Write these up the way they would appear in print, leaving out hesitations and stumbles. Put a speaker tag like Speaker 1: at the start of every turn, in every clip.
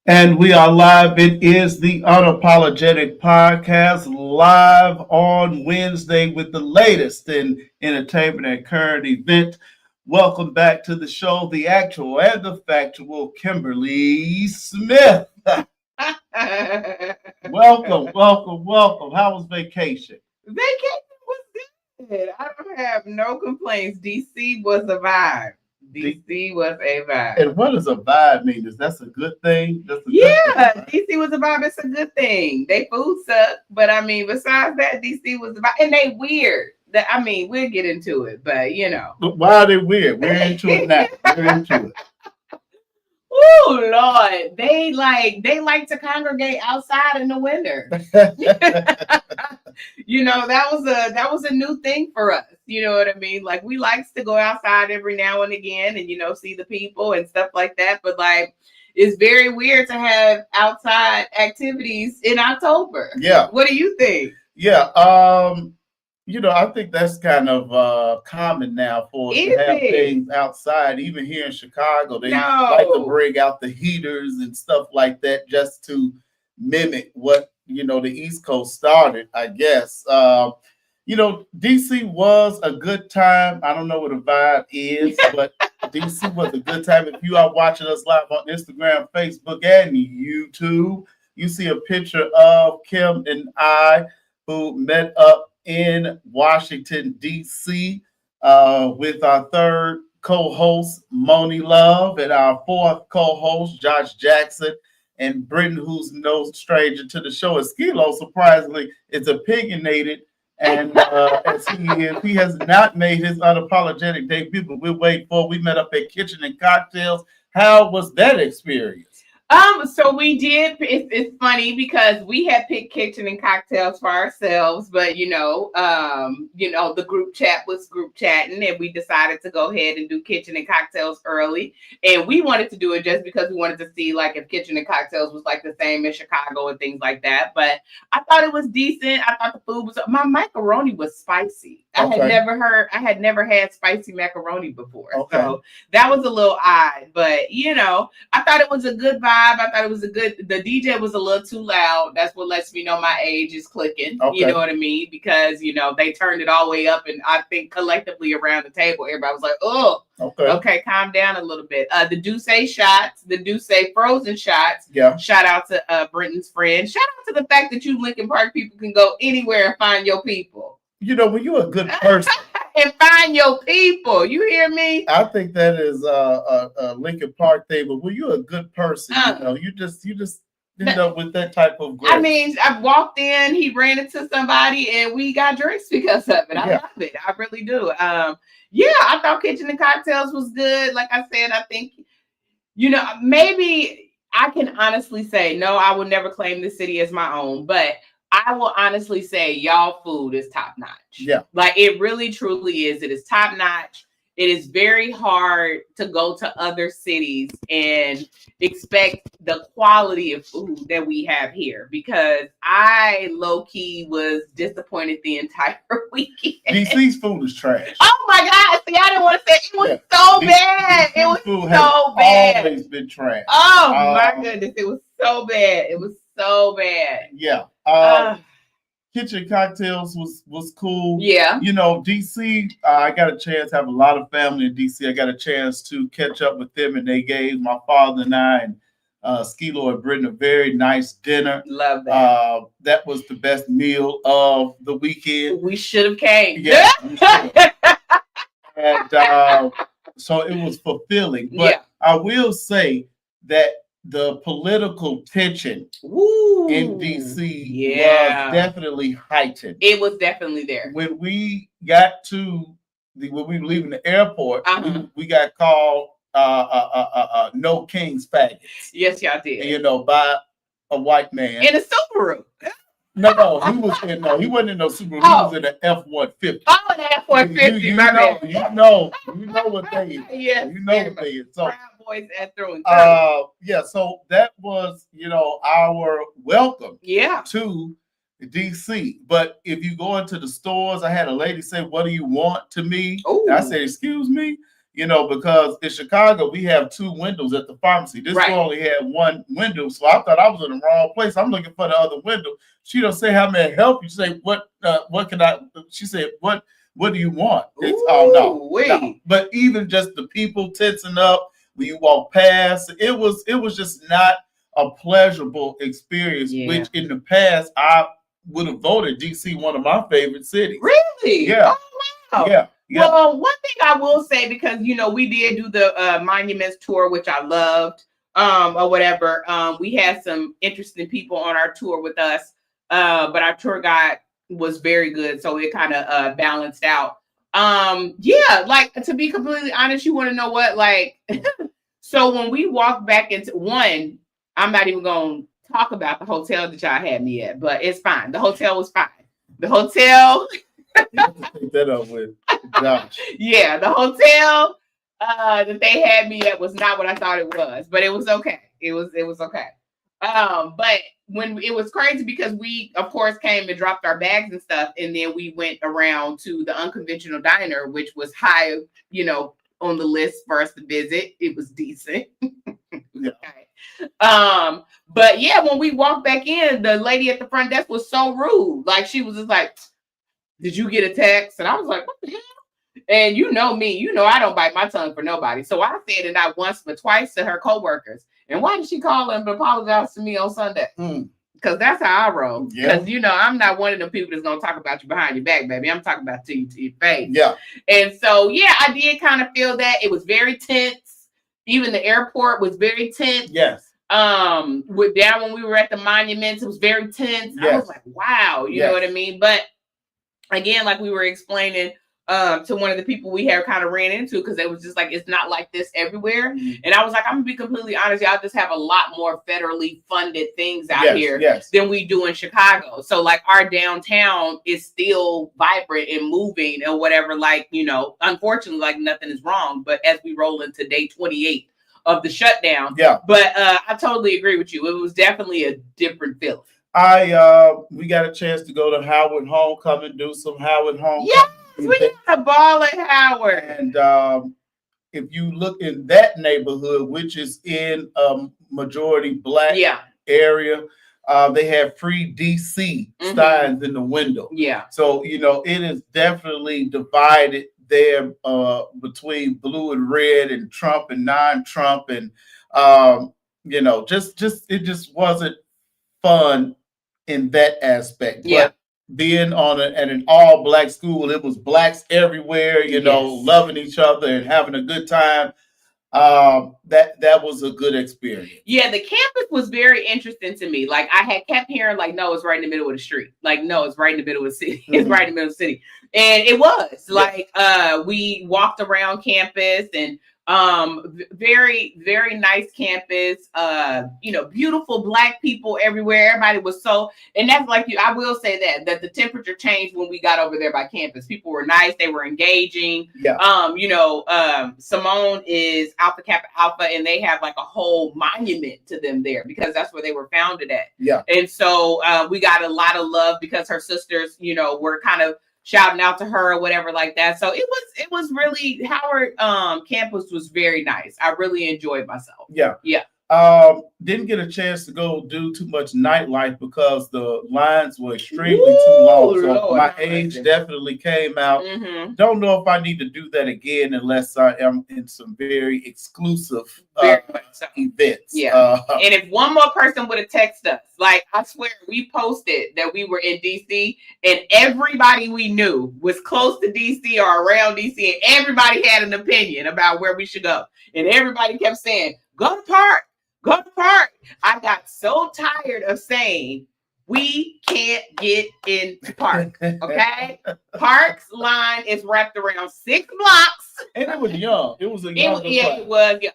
Speaker 1: And we are live. It is the Unapologetic Podcast, live on Wednesday with the latest in entertainment and current event. Welcome back to the show, the actual and the factual Kimberly Smith. Welcome. How was vacation?
Speaker 2: Vacation was good. I don't have no complaints. DC was a vibe. DC was a vibe.
Speaker 1: And what does a vibe mean? Is that a good thing?
Speaker 2: Good thing, right? DC was a vibe. It's a good thing. They food sucked, but I mean, besides that, DC was a vibe. And they weird. I mean, we'll get into it, but you know.
Speaker 1: Why are they weird? We're into it now. We're into it.
Speaker 2: Oh Lord, they like to congregate outside in the winter. You know, that was a new thing for us. You know what I mean? Like we likes to go outside every now and again and see the people and stuff like that. But like it's very weird to have outside activities in October.
Speaker 1: Yeah.
Speaker 2: What do you think?
Speaker 1: Yeah. I think that's kind of common now for us to have things outside. Even here in Chicago, they like to bring out the heaters and stuff like that just to mimic what, the East Coast started, I guess. DC was a good time. I don't know what a vibe is, but DC was a good time. If you are watching us live on Instagram, Facebook, and YouTube, you see a picture of Kim and I who met up in Washington, D.C. With our third co-host, Moni Love, and our fourth co-host, Josh Jackson, and Britton, who's no stranger to the show. And Skilo, surprisingly, is opinionated, and as he has not made his unapologetic debut, but we're waiting for. We met up at Kitchen and Cocktails. How was that experience?
Speaker 2: So we did. It's funny because we had picked Kitchen and Cocktails for ourselves, but the group chat was group chatting, and we decided to go ahead and do Kitchen and Cocktails early. And we wanted to do it just because we wanted to see like if Kitchen and Cocktails was like the same in Chicago and things like that. But I thought it was decent. I thought the food was. My macaroni was spicy. Okay. I had never had spicy macaroni before, so that was a little odd. But I thought it was a good vibe. I thought it was the DJ was a little too loud. That's what lets me know my age is clicking. Okay. You know what I mean? Because, they turned it all the way up. And I think collectively around the table, everybody was like, oh, okay, calm down a little bit. The Douce shots, the Douce frozen shots. Yeah. Shout out to Brenton's friend. Shout out to the fact that you Lincoln Park people can go anywhere and find your people.
Speaker 1: When you're a good person.
Speaker 2: And find your people. You hear me?
Speaker 1: I think that is a Lincoln Park thing, but when you're a good person, you just end up with that type of grace.
Speaker 2: I mean, I walked in, he ran into somebody, and we got drinks because of it. I love it. I really do. I thought Kitchen and Cocktails was good. Like I said, I think, maybe I can honestly say, no, I would never claim this city as my own, but I will honestly say y'all food is top notch. Yeah. Like it really truly is. It is top notch. It is very hard to go to other cities and expect the quality of food that we have here because I low-key was disappointed the entire weekend.
Speaker 1: DC's food is trash.
Speaker 2: Oh my God. See, I didn't want to say it was so bad. It was so bad.
Speaker 1: Always been trash.
Speaker 2: Oh my goodness. It was so bad. It was so bad.
Speaker 1: Yeah. Kitchen Cocktails was cool.
Speaker 2: Yeah.
Speaker 1: DC, I got a chance to have a lot of family in DC. I got a chance to catch up with them, and they gave my father and I and Skilo and Britton a very nice dinner.
Speaker 2: Love that.
Speaker 1: That was the best meal of the weekend.
Speaker 2: We should have came.
Speaker 1: Yeah. And so it was fulfilling. But I will say that the political tension in DC was definitely heightened.
Speaker 2: It was definitely there.
Speaker 1: When we got when we were leaving the airport, we got called No King's faggots.
Speaker 2: Yes, y'all did.
Speaker 1: By a white man
Speaker 2: in a Subaru.
Speaker 1: No, he wasn't in no Subaru. He was in an F-150.
Speaker 2: Oh, an F-150.
Speaker 1: You know what they is.
Speaker 2: Yes,
Speaker 1: you know what they is. So
Speaker 2: boys at throwing.
Speaker 1: Yeah. So that was, our welcome.
Speaker 2: Yeah.
Speaker 1: To DC. But if you go into the stores, I had a lady say, "What do you want?" to me. And I said, "Excuse me." Because in Chicago, we have 2 windows at the pharmacy. This store only had 1 window. So I thought I was in the wrong place. I'm looking for the other window. She don't say, "How may I help you?" She say, what can I, she said, what do you want? It's, no. But even just the people tensing up when you walk past, it was just not a pleasurable experience, which in the past, I would have voted DC one of my favorite cities.
Speaker 2: Really?
Speaker 1: Yeah.
Speaker 2: Oh, wow.
Speaker 1: Yeah. Yep.
Speaker 2: Well, one thing I will say, because we did do the Monuments tour, which I loved, or whatever. We had some interesting people on our tour with us, but our tour guide was very good, so it kind of balanced out. Yeah, like, to be completely honest, you want to know what? Like, so when we walked back into one, I'm not even going to talk about the hotel that y'all had me at, but it's fine. The hotel was fine. The hotel.
Speaker 1: Take that up with Josh.
Speaker 2: Yeah, the hotel that they had me at was not what I thought it was, but it was okay. It was okay. But when it was crazy, because we, of course, came and dropped our bags and stuff, and then we went around to the Unconventional Diner, which was high, on the list for us to visit. It was decent.
Speaker 1: Yeah.
Speaker 2: Okay. But yeah, when we walked back in, the lady at the front desk was so rude. Like, she was just like, "Did you get a text?" And I was like, "What the hell?" And you know me, I don't bite my tongue for nobody. So I said it not once but twice to her coworkers. And why did she call them and apologize to me on Sunday? Because that's how I roll. Because I'm not one of them people that's gonna talk about you behind your back, baby. I'm talking about to your face.
Speaker 1: Yeah.
Speaker 2: And so I did kind of feel that it was very tense. Even the airport was very tense.
Speaker 1: Yes.
Speaker 2: When we were at the monuments, it was very tense. Yes. I was like, wow, you know what I mean? But again, like we were explaining to one of the people we had kind of ran into, because it was just like, it's not like this everywhere. And I was like, I'm gonna be completely honest, y'all just have a lot more federally funded things out here than we do in Chicago. So like, our downtown is still vibrant and moving and whatever, like, unfortunately, like, nothing is wrong. But as we roll into day 28 of the shutdown, but I totally agree with you. It was definitely a different feeling.
Speaker 1: We got a chance to go to Howard Homecoming, do some Howard Homecoming.
Speaker 2: Yes, we had a ball at Howard.
Speaker 1: And if you look in that neighborhood, which is in a majority Black area, they have free DC signs in the window. Yeah. So, it is definitely divided there between blue and red and Trump and non-Trump. And, it just wasn't fun in that aspect. But being at an all Black school, it was Blacks everywhere, loving each other and having a good time. That was a good experience. Yeah, the campus was very interesting to me. Like, I had kept hearing, like, no, it's right in the middle of the street. Like, no, it's right in the middle of the city. It's right in the middle of the city. And it was like, we walked around campus, and very, very nice campus, beautiful Black people everywhere. Everybody was and that's like I will say that the temperature changed when we got over there by campus. People were nice. They were engaging. Yeah. Simone is Alpha Kappa Alpha, and they have like a whole monument to them there because that's where they were founded at. Yeah. And so we got a lot of love because her sisters, were kind of shouting out to her or whatever like that. So it was really, Howard campus was very nice. I really enjoyed myself. Yeah. Yeah. Didn't get a chance to go do too much nightlife because the lines were extremely too long. So Lord, my age definitely came out. Mm-hmm. Don't know if I need to do that again unless I am in some very exclusive events. Yeah. And if one more person would have texted us, like, I swear we posted that we were in DC and everybody we knew was close to DC or around DC, and everybody had an opinion about where we should go. And everybody kept saying, go to park. Go to park. I got so tired of saying we can't get into park. Okay, Park's line is wrapped around 6 blocks, and it was young. It was a young. It was. Yeah.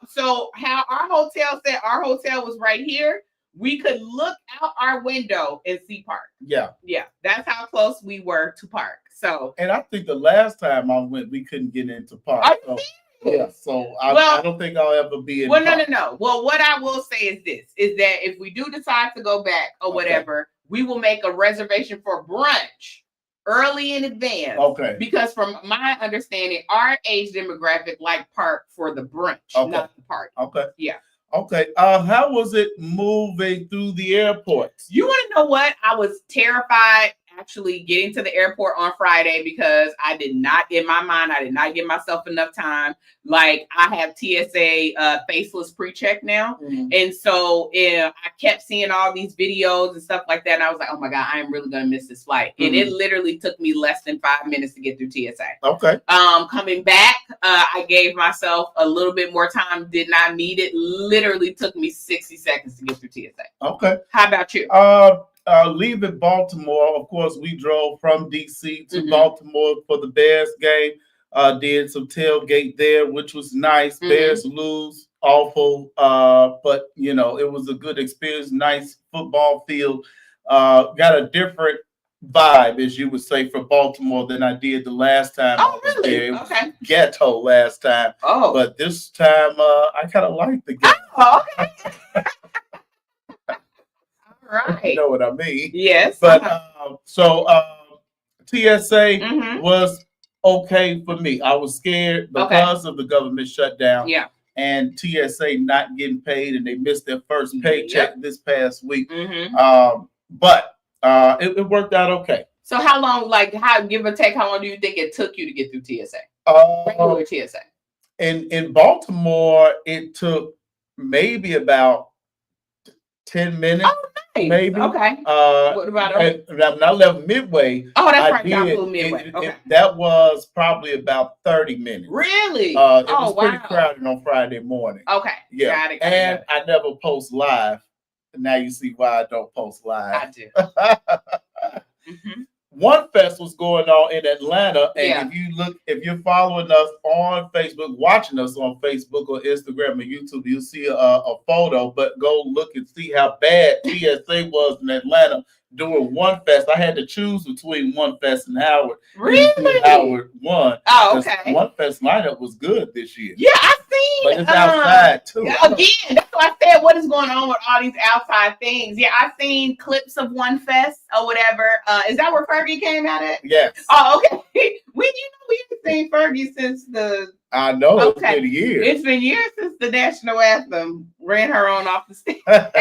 Speaker 1: So how our hotel said our hotel was right here. We could look out our window and see park. Yeah, yeah. That's how close we were to park. So, and I think the last time I went, we couldn't get into park. Yeah, so I don't think I'll ever be in.
Speaker 2: Well, no. Well, what I will say is this: is that if we do decide to go back or whatever, we will make a reservation for brunch early in advance.
Speaker 1: Okay.
Speaker 2: Because from my understanding, our age demographic like park for the brunch, not the party.
Speaker 1: Okay.
Speaker 2: Yeah.
Speaker 1: Okay. How was it moving through the airports?
Speaker 2: You want to know what? I was terrified actually getting to the airport on Friday because I did not give myself enough time. Like I have TSA faceless pre-check now. Mm-hmm. And so I kept seeing all these videos and stuff like that. And I was like, oh my God, I am really going to miss this flight. Mm-hmm. And it literally took me less than 5 minutes to get through TSA.
Speaker 1: Okay.
Speaker 2: Coming back, I gave myself a little bit more time. Did not need it. Literally took me 60 seconds to get through TSA.
Speaker 1: Okay.
Speaker 2: How about you?
Speaker 1: Leaving Baltimore, of course, we drove from DC to Baltimore for the Bears game. Did some tailgate there, which was nice. Bears lose, awful, but it was a good experience. Nice football field. Got a different vibe, as you would say, for Baltimore than I did the last time.
Speaker 2: Oh, really?
Speaker 1: Okay. Ghetto last time.
Speaker 2: Oh,
Speaker 1: but this time I kind of like the ghetto.
Speaker 2: Oh, okay. Right.
Speaker 1: You know what I mean?
Speaker 2: Yes.
Speaker 1: But TSA was okay for me. I was scared because of the government shutdown.
Speaker 2: Yeah.
Speaker 1: And TSA not getting paid, and they missed their first paycheck this past week. But it worked out okay.
Speaker 2: So how long, give or take, how long do you think it took you to get through TSA? Regular TSA.
Speaker 1: In Baltimore, it took maybe about 10 minutes.
Speaker 2: Oh, nice.
Speaker 1: Maybe.
Speaker 2: Okay. What about
Speaker 1: when I left Midway?
Speaker 2: Oh, that's right. Y'all flew Midway.
Speaker 1: That was probably about 30 minutes.
Speaker 2: Really?
Speaker 1: It was pretty crowded on Friday morning.
Speaker 2: Okay.
Speaker 1: Yeah. Got it. I never post live. Now you see why I don't post live.
Speaker 2: I do.
Speaker 1: One Fest was going on in Atlanta, and if you're following us on Facebook, watching us on Facebook or Instagram or YouTube, you'll see a photo. But go look and see how bad TSA was in Atlanta doing One Fest. I had to choose between One Fest and Howard.
Speaker 2: Really?
Speaker 1: Howard won.
Speaker 2: Oh, okay.
Speaker 1: One Fest lineup was good this year.
Speaker 2: Yeah, I seen.
Speaker 1: But it's outside too.
Speaker 2: Again, that's why I said, what is going on with all these outside things? Yeah, I've seen clips of One Fest or whatever. Is that where Fergie came out at?
Speaker 1: Yes.
Speaker 2: Oh, okay. We haven't seen Fergie since the.
Speaker 1: I know. It's been years.
Speaker 2: It's been years since the national anthem ran her on off the stage. But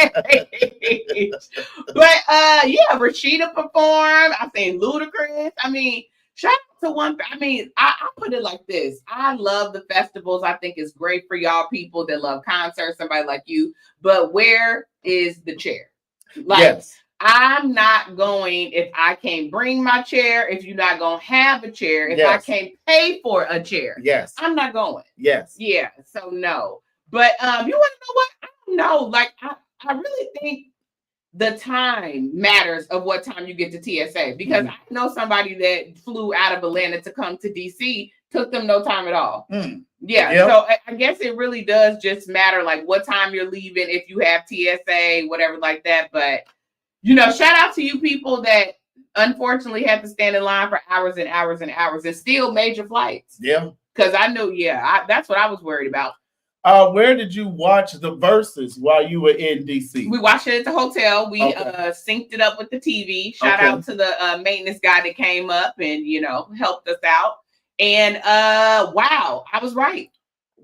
Speaker 2: Rashida performed. I seen Ludacris. I mean, shout out to one. I mean, I put it like this. I love the festivals. I think it's great for y'all people that love concerts, somebody like you. But where is the chair?
Speaker 1: Yes.
Speaker 2: I'm not going if I can't bring my chair, if you're not going to have a chair, if I can't pay for a chair.
Speaker 1: Yes.
Speaker 2: I'm not going.
Speaker 1: Yes.
Speaker 2: Yeah. So no. But you want to know what? I don't know. Like I really think the time matters of what time you get to TSA, because I know somebody that flew out of Atlanta to come to DC, took them no time at all. Yeah. So I guess it really does just matter like what time you're leaving, if you have TSA, whatever like that. But shout out to you people that unfortunately had to stand in line for hours and hours and hours and still major flights. Yeah. Because I know, that's what I was worried about.
Speaker 1: Where did you watch the Versus while you were in DC?
Speaker 2: We watched it at the hotel. We synced it up with the TV. Shout out to the maintenance guy that came up and, helped us out. And wow, I was right.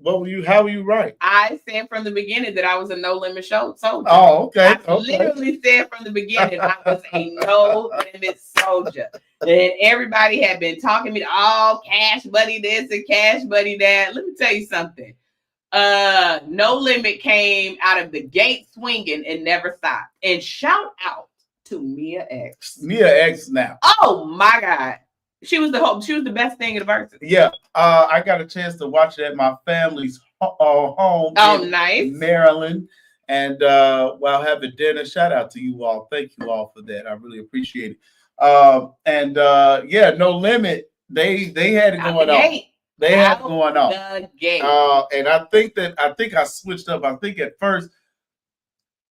Speaker 1: How were you right?
Speaker 2: I said from the beginning that I was a No Limit soldier.
Speaker 1: Oh, okay.
Speaker 2: I literally said from the beginning I was a No Limit soldier. And everybody had been talking me, Cash Buddy this and Cash Buddy that. Let me tell you something. No Limit came out of the gate swinging and never stopped. And shout out to Mia X.
Speaker 1: Mia X now.
Speaker 2: Oh my God. She was the best thing in the Versus.
Speaker 1: Yeah. I got a chance to watch it at my family's home in Maryland. And while having dinner, shout out to you all. Thank you all for that. I really appreciate it. No Limit. They had it going on. They had it going on. And I think I switched up. I think at first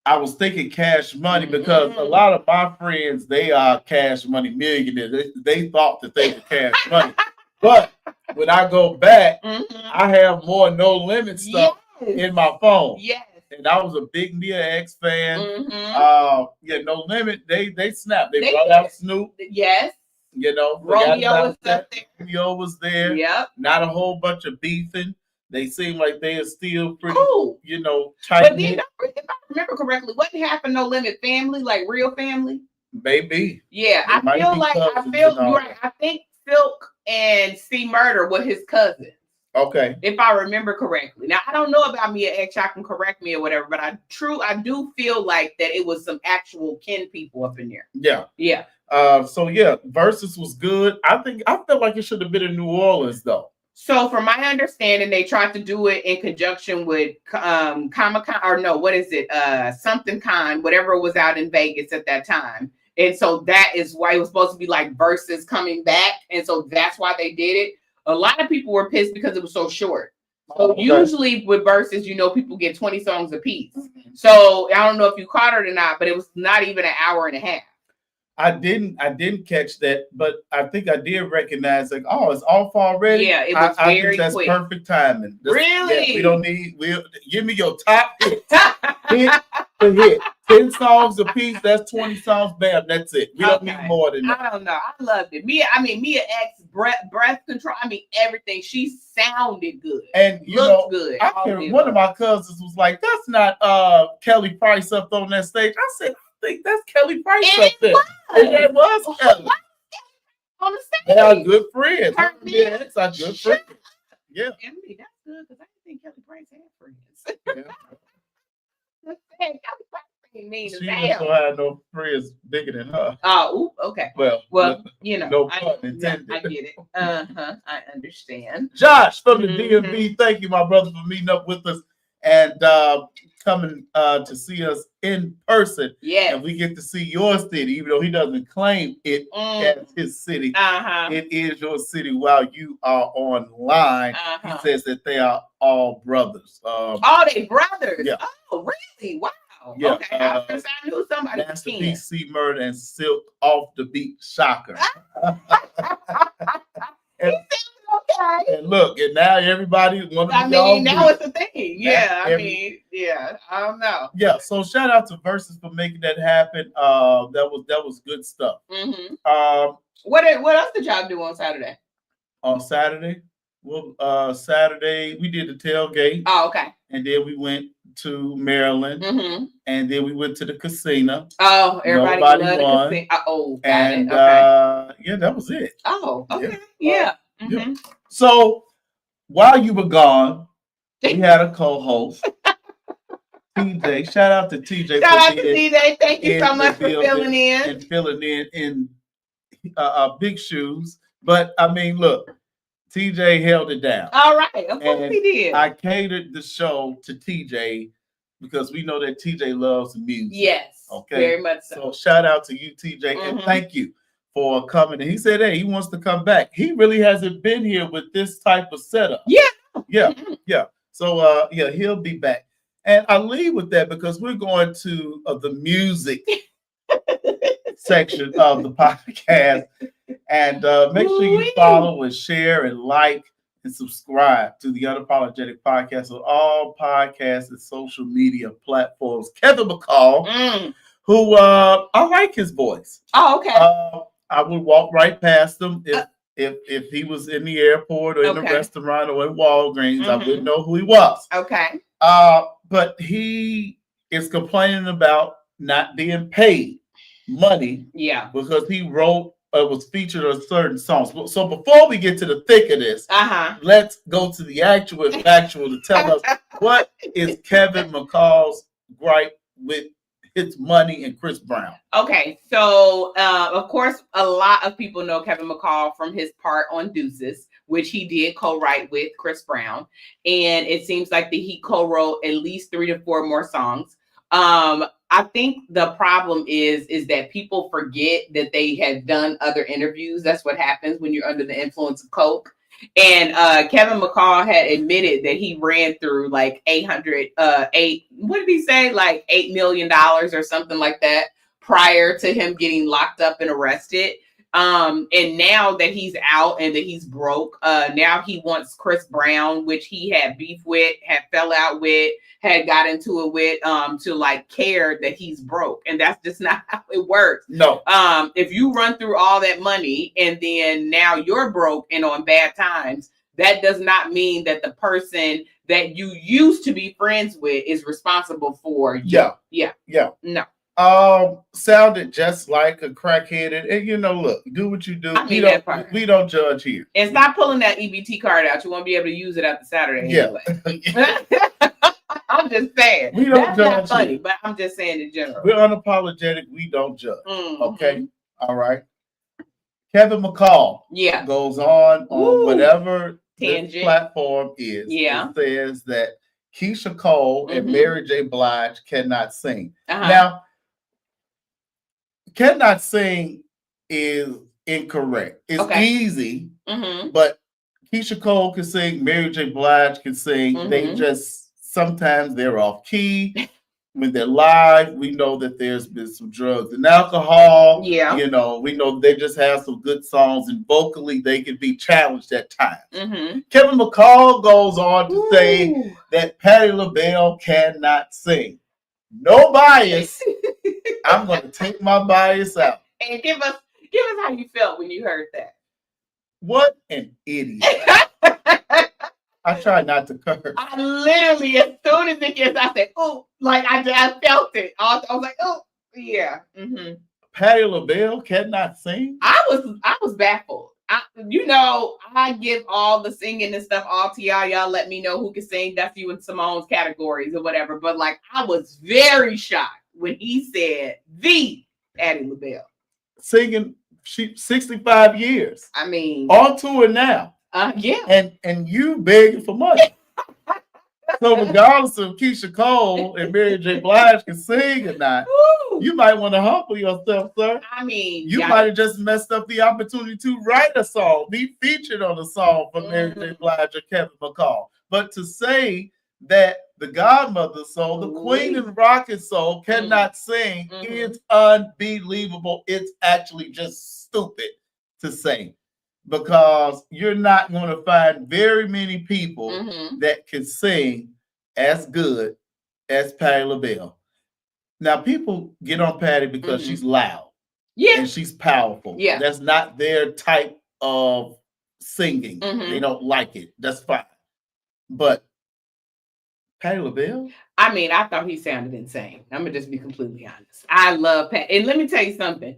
Speaker 1: I was thinking Cash Money because a lot of my friends, they are Cash Money millionaires. They thought that they were Cash Money. But when I go back, I have more No Limit stuff in my phone.
Speaker 2: Yes.
Speaker 1: And I was a big Mia X fan. No Limit, they snapped. They brought out Snoop.
Speaker 2: Yes.
Speaker 1: Romeo was up there. Romeo was there.
Speaker 2: Yep.
Speaker 1: Not a whole bunch of beefing. They seem like they are still pretty
Speaker 2: cool.
Speaker 1: Tight.
Speaker 2: But then, if I remember correctly, what happened? No Limit family, like real family.
Speaker 1: Maybe.
Speaker 2: Yeah, I think Silk and C Murder were his cousins.
Speaker 1: Okay.
Speaker 2: If I remember correctly. Now I don't know about Mia X, y'all can correct me or whatever, but I do feel like that it was some actual kin people up in there.
Speaker 1: Yeah.
Speaker 2: Yeah.
Speaker 1: Versus was good. I felt like it should have been in New Orleans though.
Speaker 2: So from my understanding, they tried to do it in conjunction with Comic-Con, or no, what is it? Something Con, whatever was out in Vegas at that time. And so that is why it was supposed to be like Versus coming back. And so that's why they did it. A lot of people were pissed because it was so short. So usually with Versus, people get 20 songs a piece. So I don't know if you caught it or not, but it was not even an hour and a half.
Speaker 1: I didn't catch that, but I think I did recognize it's off already.
Speaker 2: Yeah, it was very
Speaker 1: think that's
Speaker 2: quick.
Speaker 1: Perfect timing.
Speaker 2: Really?
Speaker 1: Yeah, give me your top hit to hit. 10 songs a piece, that's 20 songs, bam, that's it. We don't need more than that.
Speaker 2: I don't know. I loved it. Mia X, breath control, everything. She sounded good.
Speaker 1: And
Speaker 2: looked good.
Speaker 1: One of my cousins was like, that's not Kelly Price up on that stage. I said, I think that's Kelly Price up there. And it was Kelly.
Speaker 2: On the stage.
Speaker 1: They are good friends. Mia X are good friends. Yeah.
Speaker 2: Emily, that's good because I didn't think Kelly Price had friends. Kelly Price mean
Speaker 1: she also had no friends bigger than her.
Speaker 2: Oh, okay.
Speaker 1: Well, no pun intended.
Speaker 2: I get it. I understand.
Speaker 1: Josh from the DMV, thank you, my brother, for meeting up with us and coming to see us in person.
Speaker 2: Yeah.
Speaker 1: And we get to see your city, even though he doesn't claim it as his city. It is your city while you are online. He says that they are all brothers.
Speaker 2: They brothers?
Speaker 1: Yeah.
Speaker 2: Oh, really? Wow.
Speaker 1: Yeah,
Speaker 2: okay. I knew somebody.
Speaker 1: That's the PC Murder and Silk off the beat. Shocker. And look, and now everybody want to be
Speaker 2: now it's a thing. Yeah, I don't know.
Speaker 1: Yeah, so shout out to Versus for making that happen. That was good stuff.
Speaker 2: What else did y'all do on Saturday?
Speaker 1: On Saturday? Well, Saturday we did the tailgate.
Speaker 2: Oh, okay.
Speaker 1: And then we went to Maryland, and then we went to the casino.
Speaker 2: Oh, everybody loved the casino. Oh, got it. Okay.
Speaker 1: That was it.
Speaker 2: Oh, okay. Yeah.
Speaker 1: So while you were gone, we had a co-host, TJ. Shout out to TJ.
Speaker 2: Shout out to TJ. Thank you so much for filling in.
Speaker 1: And filling in big shoes. But look. TJ held it down.
Speaker 2: All right. Of course he did.
Speaker 1: I catered the show to TJ because we know that TJ loves music.
Speaker 2: Yes.
Speaker 1: Okay.
Speaker 2: Very much so.
Speaker 1: So shout out to you, TJ, and thank you for coming. And he said, hey, he wants to come back. He really hasn't been here with this type of setup.
Speaker 2: Yeah.
Speaker 1: Yeah. So he'll be back. And I leave with that because we're going to the music section of the podcast. And make sure you follow and share and like and subscribe to the Unapologetic Podcast on all podcasts and social media platforms. Kevin McCall, who I like his voice.
Speaker 2: Oh, okay.
Speaker 1: I would walk right past him if he was in the airport or in the restaurant or in Walgreens. I wouldn't know who he was.
Speaker 2: Okay.
Speaker 1: But he is complaining about not being paid money.
Speaker 2: Yeah.
Speaker 1: Because he wrote. Was featured on certain songs. So before we get to the thick of this, let's go to the actual and factual to tell us what is Kevin McCall's gripe with his money and Chris Brown.
Speaker 2: Okay, so of course, a lot of people know Kevin McCall from his part on Deuces, which he did co-write with Chris Brown, and it seems like that he co-wrote at least 3 to 4 more songs. I think the problem is that people forget that they had done other interviews. That's what happens when you're under the influence of coke. And Kevin McCall had admitted that he ran through like $8 million or something like that prior to him getting locked up and arrested. And now that he's out and that he's broke, now he wants Chris Brown, which he had beef with, had fell out with, had got into it with, to like care that he's broke. And that's just not how it works.
Speaker 1: No.
Speaker 2: If you run through all that money and then now you're broke and on bad times, that does not mean that the person that you used to be friends with is responsible for you. Yeah. No.
Speaker 1: Sounded just like a crackhead. And look, do what you do. We don't judge here.
Speaker 2: And stop pulling that EBT card out. You won't be able to use it after Saturday anyway. I'm just saying.
Speaker 1: We don't
Speaker 2: That's
Speaker 1: judge
Speaker 2: not funny,
Speaker 1: here.
Speaker 2: but I'm just saying in general.
Speaker 1: We're unapologetic. We don't judge. Okay? All right. Kevin McCall goes on whatever
Speaker 2: tangent
Speaker 1: this platform is.
Speaker 2: Yeah.
Speaker 1: It says that Keisha Cole and Mary J. Blige cannot sing. Now, cannot sing is incorrect. It's easy, but Keisha Cole can sing, Mary J. Blige can sing. They just sometimes they're off key. When they're live, we know that there's been some drugs and alcohol.
Speaker 2: Yeah.
Speaker 1: We know they just have some good songs, and vocally they can be challenged at times. Kevin McCall goes on to say that Patti LaBelle cannot sing. No bias. I'm going to take my bias out.
Speaker 2: And give us how you felt when you heard that.
Speaker 1: What an idiot. I try not to curse.
Speaker 2: I literally, as soon as it gets, I said, oh, like I felt it. I was like, oh, yeah.
Speaker 1: Patti LaBelle cannot sing?
Speaker 2: I was baffled. I give all the singing and stuff all to y'all. Y'all let me know who can sing. That's you and Simone's categories or whatever. But like, I was very shocked when he said the Patti LaBelle.
Speaker 1: Singing 65 years.
Speaker 2: I mean,
Speaker 1: on tour now.
Speaker 2: Yeah.
Speaker 1: And you begging for money. So regardless of Keisha Cole and Mary J. Blige can sing or not, you might want to humble yourself, sir.
Speaker 2: I mean,
Speaker 1: you might have just messed up the opportunity to write a song, be featured on a song for Mary J. Blige or Kevin McCall. But to say that the godmother soul, the queen and rocket soul cannot sing is unbelievable. It's actually just stupid to say. Because you're not going to find very many people that can sing as good as Patti LaBelle. Now, people get on Patti because she's loud.
Speaker 2: Yeah.
Speaker 1: And she's powerful.
Speaker 2: Yeah.
Speaker 1: That's not their type of singing. They don't like it. That's fine. But Patti LaBelle?
Speaker 2: I mean, I thought he sounded insane. I'm going to just be completely honest. I love Patti. And let me tell you something.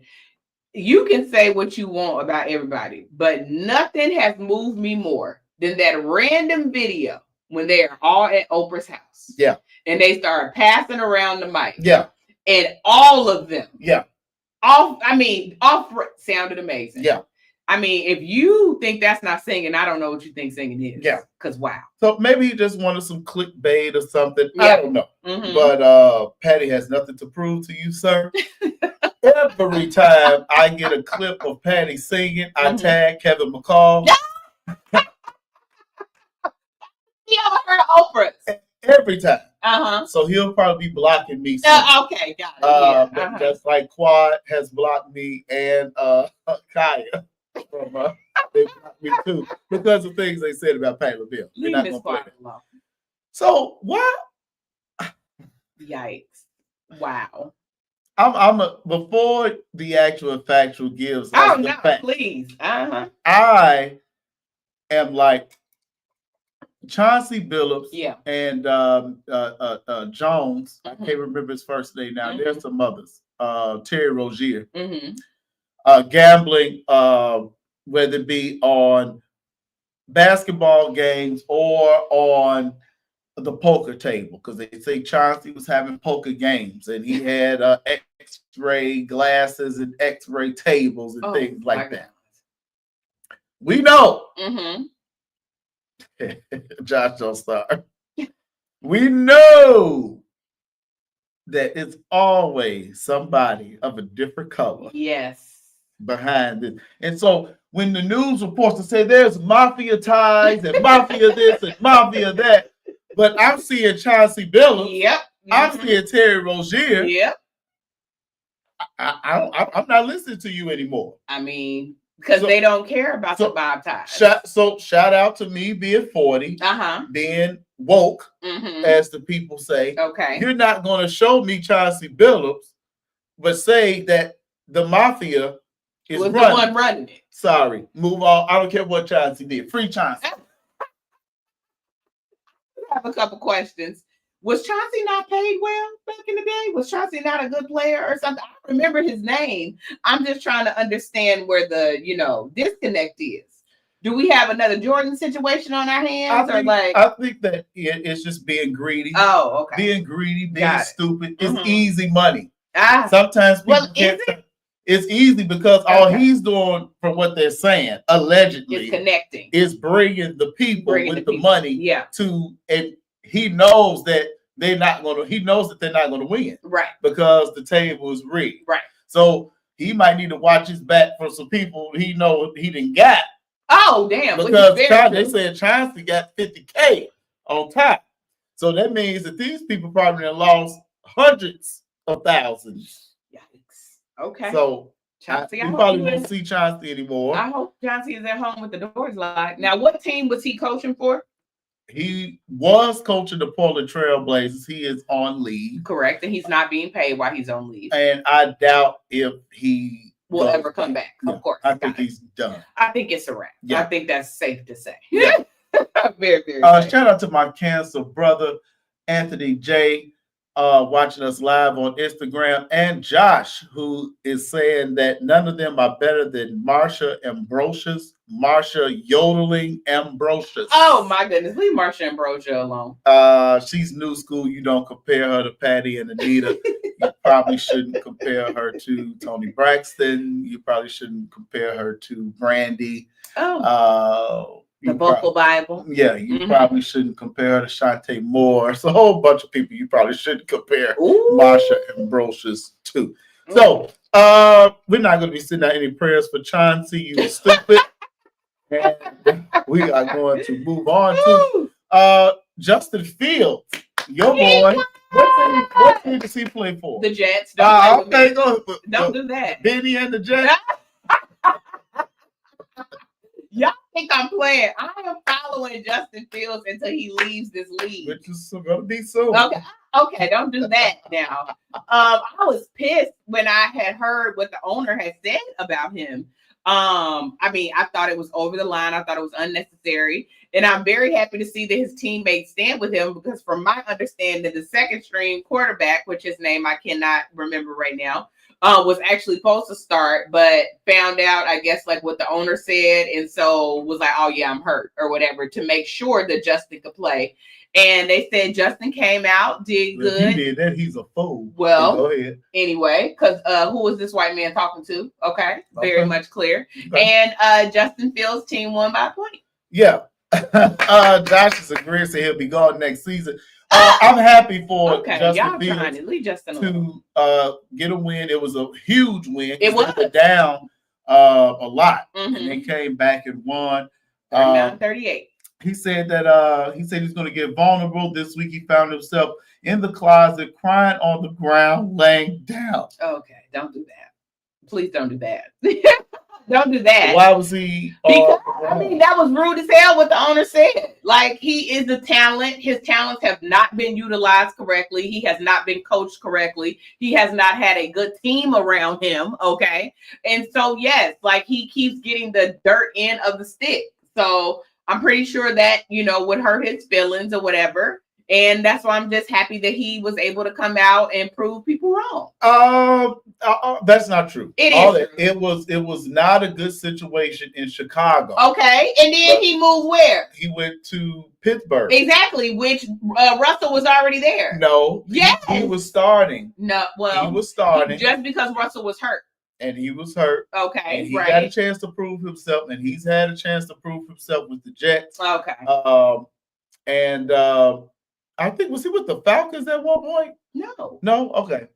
Speaker 2: You can say what you want about everybody, but nothing has moved me more than that random video when they are all at Oprah's house.
Speaker 1: Yeah.
Speaker 2: And they start passing around the mic.
Speaker 1: Yeah.
Speaker 2: And all of them.
Speaker 1: Yeah.
Speaker 2: Off sounded amazing.
Speaker 1: Yeah.
Speaker 2: I mean, if you think that's not singing, I don't know what you think singing is.
Speaker 1: Yeah.
Speaker 2: Because wow.
Speaker 1: So maybe he just wanted some clickbait or something. Yeah. I don't know. But Patti has nothing to prove to you, sir. Every time I get a clip of Patti singing, I tag Kevin McCall.
Speaker 2: You ever heard of Oprah's?
Speaker 1: Every time. So he'll probably be blocking me.
Speaker 2: Okay, got it.
Speaker 1: Just like Quad has blocked me and Kaya. From, they blocked me too because of things they said about Patti LaBelle.
Speaker 2: Leave Miss Quad alone.
Speaker 1: So what?
Speaker 2: Yikes! Wow.
Speaker 1: Before the actual factual gives.
Speaker 2: Oh no! Fact, please.
Speaker 1: I am like Chauncey Billups.
Speaker 2: Yeah.
Speaker 1: And Jones. I can't remember his first name now. There's some others. Terry Rozier. Gambling, whether it be on basketball games or on the poker table, because they say Chauncey was having poker games and he had X-ray glasses and X-ray tables and things like that. We know. Josh don't start. We know that it's always somebody of a different color.
Speaker 2: Yes.
Speaker 1: Behind it. And so when the news reports to say there's mafia ties and mafia this and mafia that, but I'm seeing Chauncey Billups.
Speaker 2: Yep.
Speaker 1: I'm seeing Terry Rozier.
Speaker 2: Yep.
Speaker 1: I'm not listening to you anymore.
Speaker 2: I mean, because they don't care about the Bob ties.
Speaker 1: Shout out to me being 40, being woke, as the people say.
Speaker 2: Okay.
Speaker 1: You're not going to show me Chauncey Billups, but say that the mafia was the one running it. Sorry, move on. I don't care what Chauncey did. Free Chauncey.
Speaker 2: I have a couple questions. Was Chauncey not paid well back in the day? Was Chauncey not a good player or something? I don't remember his name. I'm just trying to understand where the, disconnect is. Do we have another Jordan situation on our hands?
Speaker 1: I think that it's just being greedy.
Speaker 2: Oh, okay.
Speaker 1: Being greedy, being stupid. It's easy money. Sometimes people can't. It's easy because all he's doing, from what they're saying, allegedly,
Speaker 2: is connecting.
Speaker 1: Is bringing the people with the money to, and he knows that they're not going to. He knows that they're not going to win,
Speaker 2: right?
Speaker 1: Because the table is rigged,
Speaker 2: right?
Speaker 1: So he might need to watch his back for some people he know he didn't got.
Speaker 2: Oh, damn!
Speaker 1: Because they said Chauncey got $50K on top, so that means that these people probably have lost hundreds of thousands.
Speaker 2: Okay.
Speaker 1: So Chauncey, you probably won't see Chauncey anymore.
Speaker 2: I hope Chauncey is at home with the doors locked. Now, what team was he coaching for?
Speaker 1: He was coaching the Portland Trail Blazers. He is on leave.
Speaker 2: Correct. And he's not being paid while he's on leave.
Speaker 1: And I doubt if he
Speaker 2: will ever come back. Yeah. Of course.
Speaker 1: I think he's done.
Speaker 2: I think it's a wrap. Yeah. I think that's safe to say.
Speaker 1: Yeah.
Speaker 2: Very, very safe.
Speaker 1: Shout out to my cancer brother, Anthony J., watching us live on Instagram, and Josh, who is saying that none of them are better than Marsha Ambrosius. Marsha Yodeling Ambrosius.
Speaker 2: Oh my goodness, leave Marsha Ambrosia alone.
Speaker 1: She's new school. You don't compare her to Patty and Anita. You probably shouldn't compare her to Toni Braxton. You probably shouldn't compare her to Brandy.
Speaker 2: The vocal Bible.
Speaker 1: Yeah, you probably shouldn't compare her to Shantae Moore. It's a whole bunch of people you probably shouldn't compare Marsha Ambrosius to. So we're not going to be sending out any prayers for Chauncey, you stupid. And we are going to move on to Justin Fields, your boy. What team does he play for?
Speaker 2: The Jets.
Speaker 1: Don't
Speaker 2: do that.
Speaker 1: Benny and the Jets.
Speaker 2: Y'all think I'm playing? I am following Justin Fields until he leaves this league.
Speaker 1: Which is gonna be soon.
Speaker 2: Okay, don't do that now. I was pissed when I had heard what the owner had said about him. I thought it was over the line. I thought it was unnecessary. And I'm very happy to see that his teammates stand with him, because from my understanding, the second string quarterback, which his name I cannot remember right now, was actually supposed to start, but found out, I guess, like what the owner said, and so was like, oh yeah, I'm hurt or whatever, to make sure that Justin could play. And they said Justin came out, did good.
Speaker 1: He did that. He's a fool.
Speaker 2: Well,
Speaker 1: go ahead.
Speaker 2: Anyway, because who was this white man talking to? Okay, very much clear. Okay. And Justin Fields' team won by a point.
Speaker 1: Yeah. Josh is agreeing to he'll be gone next season. I'm happy for Justin Fields to get a win. It was a huge win.
Speaker 2: It was
Speaker 1: down a lot, and they came back and won.
Speaker 2: 39-38.
Speaker 1: He said that he's going to get vulnerable this week. He found himself in the closet, crying on the ground, laying down.
Speaker 2: Okay, don't do that. Please don't do that. Don't do that.
Speaker 1: Why was he?
Speaker 2: Because that was rude as hell what the owner said. Like, he is a talent. His talents have not been utilized correctly. He has not been coached correctly. He has not had a good team around him. Okay. And so, yes, like, he keeps getting the dirt end of the stick. So I'm pretty sure that, would hurt his feelings or whatever. And that's why I'm just happy that he was able to come out and prove people wrong.
Speaker 1: That's not true.
Speaker 2: It
Speaker 1: was not a good situation in Chicago.
Speaker 2: Okay, and then he moved where?
Speaker 1: He went to Pittsburgh.
Speaker 2: Exactly, which Russell was already there.
Speaker 1: No.
Speaker 2: Yes.
Speaker 1: He was starting.
Speaker 2: No, well,
Speaker 1: he was starting
Speaker 2: just because Russell was hurt.
Speaker 1: And he was hurt.
Speaker 2: Okay,
Speaker 1: and he got a chance to prove himself, and he's had a chance to prove himself with the Jets.
Speaker 2: Okay.
Speaker 1: I think, was he with the Falcons at one point?
Speaker 2: No.
Speaker 1: Okay.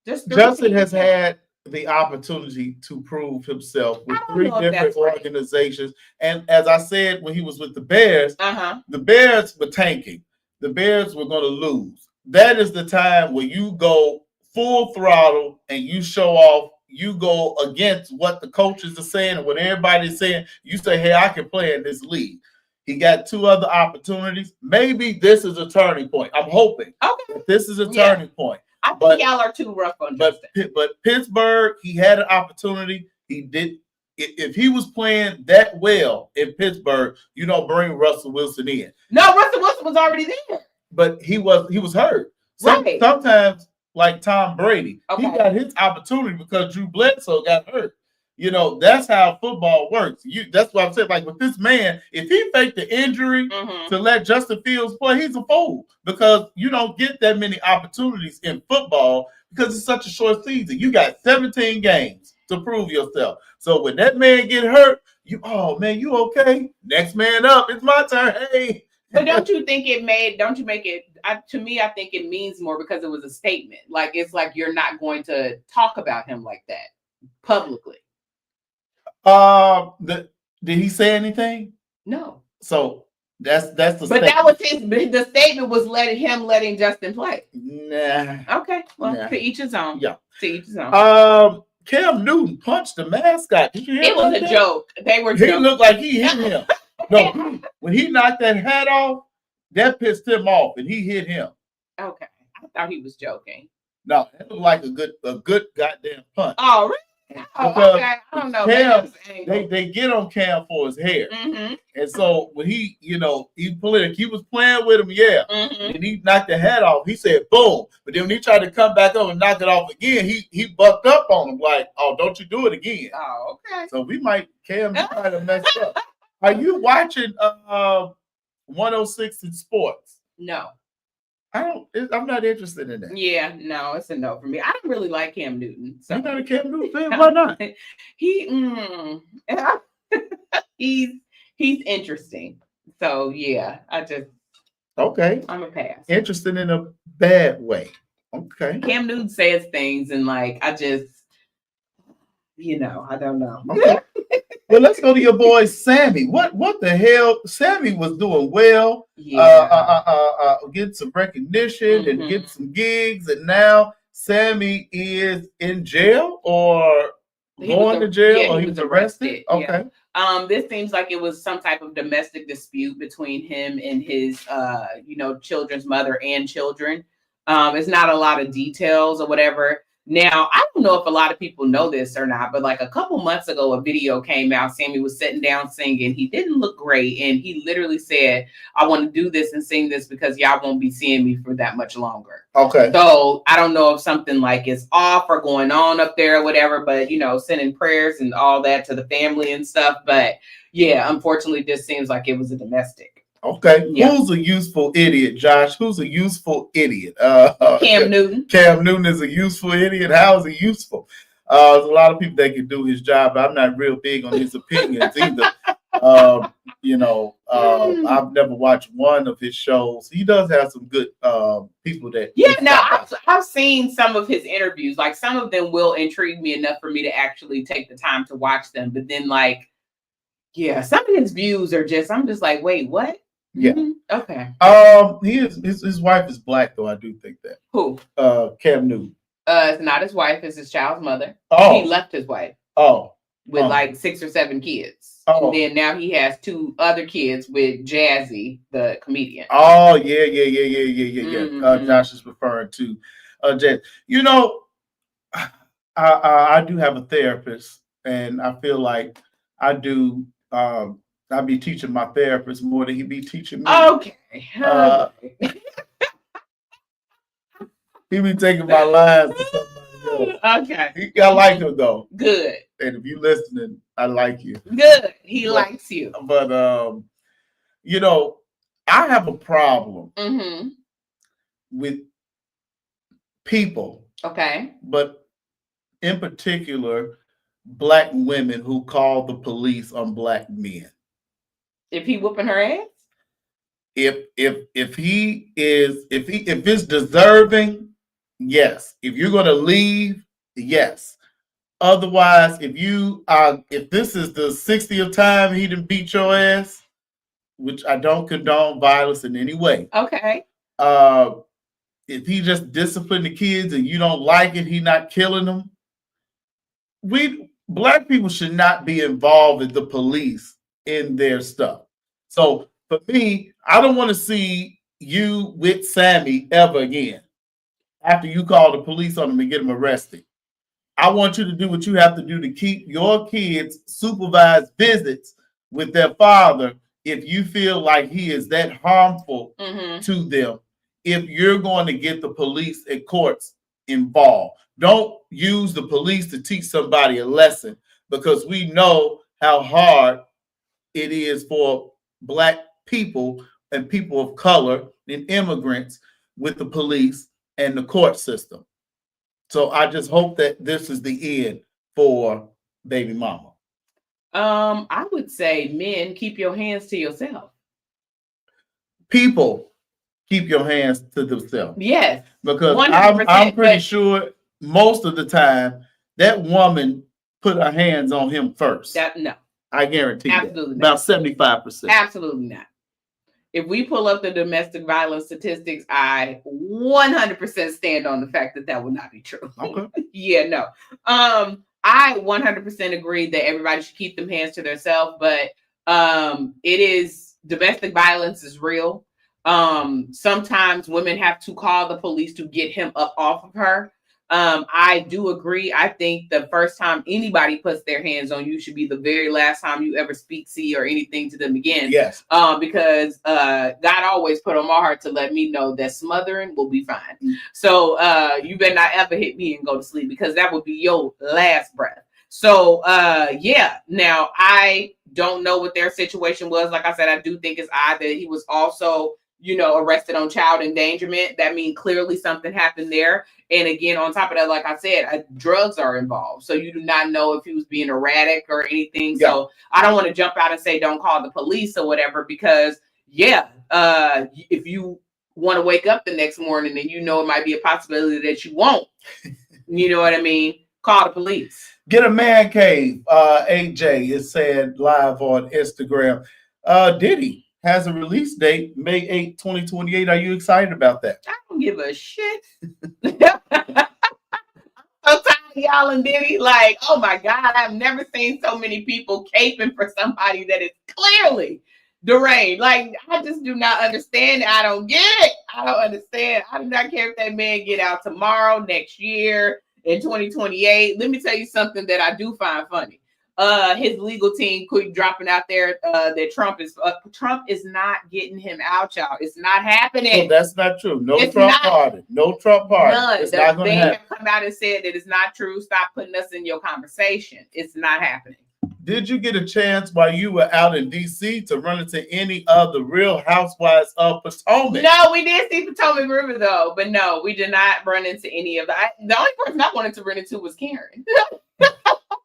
Speaker 1: Justin has had the opportunity to prove himself with 3 different organizations. Right. And as I said, when he was with the Bears, the Bears were tanking. The Bears were going to lose. That is the time where you go full throttle and you show off, you go against what the coaches are saying and what everybody's saying. You say, hey, I can play in this league. He got 2 other opportunities. Maybe this is a turning point. I'm hoping that this is a turning point.
Speaker 2: I think y'all are too rough on Justin.
Speaker 1: But Pittsburgh, he had an opportunity. He did. If he was playing that well in Pittsburgh, you don't bring Russell Wilson in.
Speaker 2: No, Russell Wilson was already there.
Speaker 1: But he was hurt.
Speaker 2: Right.
Speaker 1: Sometimes, like Tom Brady, he got his opportunity because Drew Bledsoe got hurt. You know, that's how football works. That's what I'm saying. Like with this man, if he faked the injury to let Justin Fields play, he's a fool because you don't get that many opportunities in football because it's such a short season. You got 17 games to prove yourself. So when that man get hurt, you okay? Next man up. It's my turn. Hey.
Speaker 2: But don't you make it, to me, I think it means more because it was a statement. Like, it's like you're not going to talk about him like that publicly.
Speaker 1: Did he say anything?
Speaker 2: No.
Speaker 1: So that's the
Speaker 2: But that was the statement was letting Justin play.
Speaker 1: Nah.
Speaker 2: Okay. Well, to each his own.
Speaker 1: Yeah.
Speaker 2: To each his own.
Speaker 1: Cam Newton punched the mascot. Did you hear
Speaker 2: it was a joke. They were joking.
Speaker 1: He looked like he hit him. No, when he knocked that hat off, that pissed him off and he hit him.
Speaker 2: Okay. I thought he was joking.
Speaker 1: No, it looked like a good goddamn punch.
Speaker 2: Oh, really? Oh, okay. I don't know.
Speaker 1: Cam, they get on Cam for his hair. And so when he was playing with him, and he knocked the hat off, he said boom. But then when he tried to come back up and knock it off again, he bucked up on him like, oh, don't you do it again.
Speaker 2: Oh, okay.
Speaker 1: So Cam might have messed up. Are you watching 106 in sports?
Speaker 2: No.
Speaker 1: I'm not interested in that.
Speaker 2: Yeah, no, it's a no for me. I don't really like Cam Newton. So.
Speaker 1: You're not a Cam Newton fan? Why not?
Speaker 2: He's interesting. So yeah,
Speaker 1: okay.
Speaker 2: I'm a pass.
Speaker 1: Interesting in a bad way. Okay.
Speaker 2: Cam Newton says things and like I don't know.
Speaker 1: Okay. Well, let's go to your boy Sammy. What the hell? Sammy was doing well. Get some recognition and get some gigs, and now Sammy is in jail or going to jail, or he was arrested. Okay.
Speaker 2: Yeah. This seems like it was some type of domestic dispute between him and his children's mother and children. It's not a lot of details or whatever. Now, I don't know if a lot of people know this or not, but like a couple months ago, a video came out. Sammy was sitting down singing. He didn't look great. And he literally said, I want to do this and sing this because y'all won't be seeing me for that much longer.
Speaker 1: Okay.
Speaker 2: So I don't know if something like is off or going on up there or whatever, but, sending prayers and all that to the family and stuff. But yeah, unfortunately, this seems like it was a domestic.
Speaker 1: Okay. Yeah. Who's a useful idiot, Josh? Who's a useful idiot?
Speaker 2: Cam Newton.
Speaker 1: Cam Newton is a useful idiot. How is he useful? There's a lot of people that can do his job, but I'm not real big on his opinions either. I've never watched one of his shows. He does have some good people that.
Speaker 2: Yeah, now I've seen some of his interviews. Like some of them will intrigue me enough for me to actually take the time to watch them. But then some of his views are I'm just like, wait, what?
Speaker 1: Yeah.
Speaker 2: Okay.
Speaker 1: His wife is black though. I do think that.
Speaker 2: Who?
Speaker 1: Cam Newton.
Speaker 2: It's not his wife. It's his child's mother.
Speaker 1: Oh.
Speaker 2: He left his wife.
Speaker 1: Oh.
Speaker 2: With like 6 or 7 kids.
Speaker 1: Oh.
Speaker 2: And then now he has 2 other kids with Jazzy, the comedian.
Speaker 1: Oh yeah. Josh is referring to Jazz. I do have a therapist, and I feel like I do. I be teaching my therapist more than he be teaching me.
Speaker 2: Okay.
Speaker 1: He be taking my lines to somebody else.
Speaker 2: Okay.
Speaker 1: I like him though.
Speaker 2: Good.
Speaker 1: And if you listening, I like you.
Speaker 2: Good. He likes you.
Speaker 1: But I have a problem with people.
Speaker 2: Okay.
Speaker 1: But in particular, black women who call the police on black men.
Speaker 2: If he whooping her ass?
Speaker 1: If it's deserving, yes. If you're gonna leave, yes. Otherwise, if this is the 60th time he done beat your ass, which I don't condone violence in any way.
Speaker 2: Okay.
Speaker 1: if he just disciplined the kids and you don't like it, he not killing them. Black people should not be involved with the police in their stuff. So for me, I don't want to see you with Sammy ever again after you call the police on him and get him arrested. I want you to do what you have to do to keep your kids supervised visits with their father if you feel like he is that harmful to them. If you're going to get the police and courts involved, don't use the police to teach somebody a lesson, because we know how hard it is for Black people and people of color and immigrants with the police and the court system. So I just hope that this is the end for baby mama.
Speaker 2: I would say, men, keep your hands to yourself.
Speaker 1: People, keep your hands to themselves.
Speaker 2: Yes.
Speaker 1: Because I'm pretty sure most of the time that woman put her hands on him first.
Speaker 2: No.
Speaker 1: I guarantee
Speaker 2: absolutely
Speaker 1: that. About 75%.
Speaker 2: Absolutely not. If we pull up the domestic violence statistics, I 100% stand on the fact that that would not be true.
Speaker 1: Okay.
Speaker 2: Yeah, no. I 100% agree that everybody should keep them hands to themselves, but it is, domestic violence is real. Sometimes women have to call the police to get him up off of her. I do agree. I think the first time anybody puts their hands on you should be the very last time you ever speak, see, or anything to them again.
Speaker 1: Yes.
Speaker 2: Because God always put on my heart to let me know that smothering will be fine. So you better not ever hit me and go to sleep, because that would be your last breath. So yeah. Now, I don't know what their situation was. Like I said, I do think it's odd that he was also, arrested on child endangerment. That means clearly something happened there. And again, on top of that, like I said, drugs are involved. So you do not know if he was being erratic or anything. Yeah. So I don't want to jump out and say, don't call the police or whatever, because if you want to wake up the next morning and it might be a possibility that you won't, you know what I mean? Call the police.
Speaker 1: Get a man cave. AJ is saying live on Instagram. Diddy has a release date, May 8, 2028. Are you excited about that?
Speaker 2: I don't give a shit. I'm so tired of y'all and Diddy. Like, oh my God, I've never seen so many people caping for somebody that is clearly deranged. Like, I just do not understand. I don't get it. I don't understand. I do not care if that man get out tomorrow, next year, in 2028. Let me tell you something that I do find funny. His legal team quit dropping out there that Trump is not getting him out, y'all. It's not happening.
Speaker 1: No, that's not true. No Trump pardon. No Trump pardon.
Speaker 2: None.
Speaker 1: It's not going to happen.
Speaker 2: They have come out and said that it's not true. Stop putting us in your conversation. It's not happening.
Speaker 1: Did you get a chance while you were out in D.C. to run into any of the Real Housewives of Potomac?
Speaker 2: No, we did see Potomac River though, but no, we did not run into any of that. The only person I wanted to run into was Karen.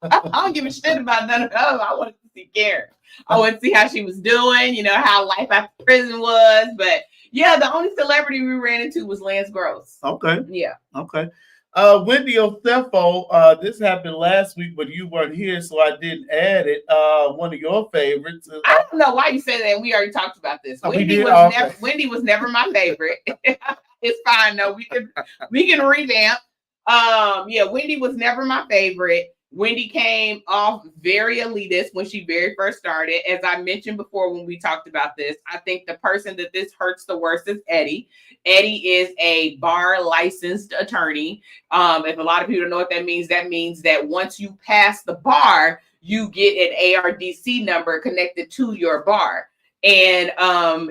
Speaker 2: I don't give a shit about none of them. I wanted to see Karen. I wanted to see how she was doing, how life after prison was. But yeah, the only celebrity we ran into was Lance Gross.
Speaker 1: Okay.
Speaker 2: Yeah.
Speaker 1: Okay. Wendy Othelfo, this happened last week, but you weren't here, so I didn't add it. One of your favorites.
Speaker 2: I don't know why you say that. We already talked about this. Wendy was never my favorite. It's fine though. We can revamp. Wendy was never my favorite. Wendy came off very elitist when she very first started. As I mentioned before when we talked about this, I think the person that this hurts the worst is Eddie. Eddie is a bar licensed attorney. If a lot of people don't know what that means that once you pass the bar, you get an ARDC number connected to your bar. And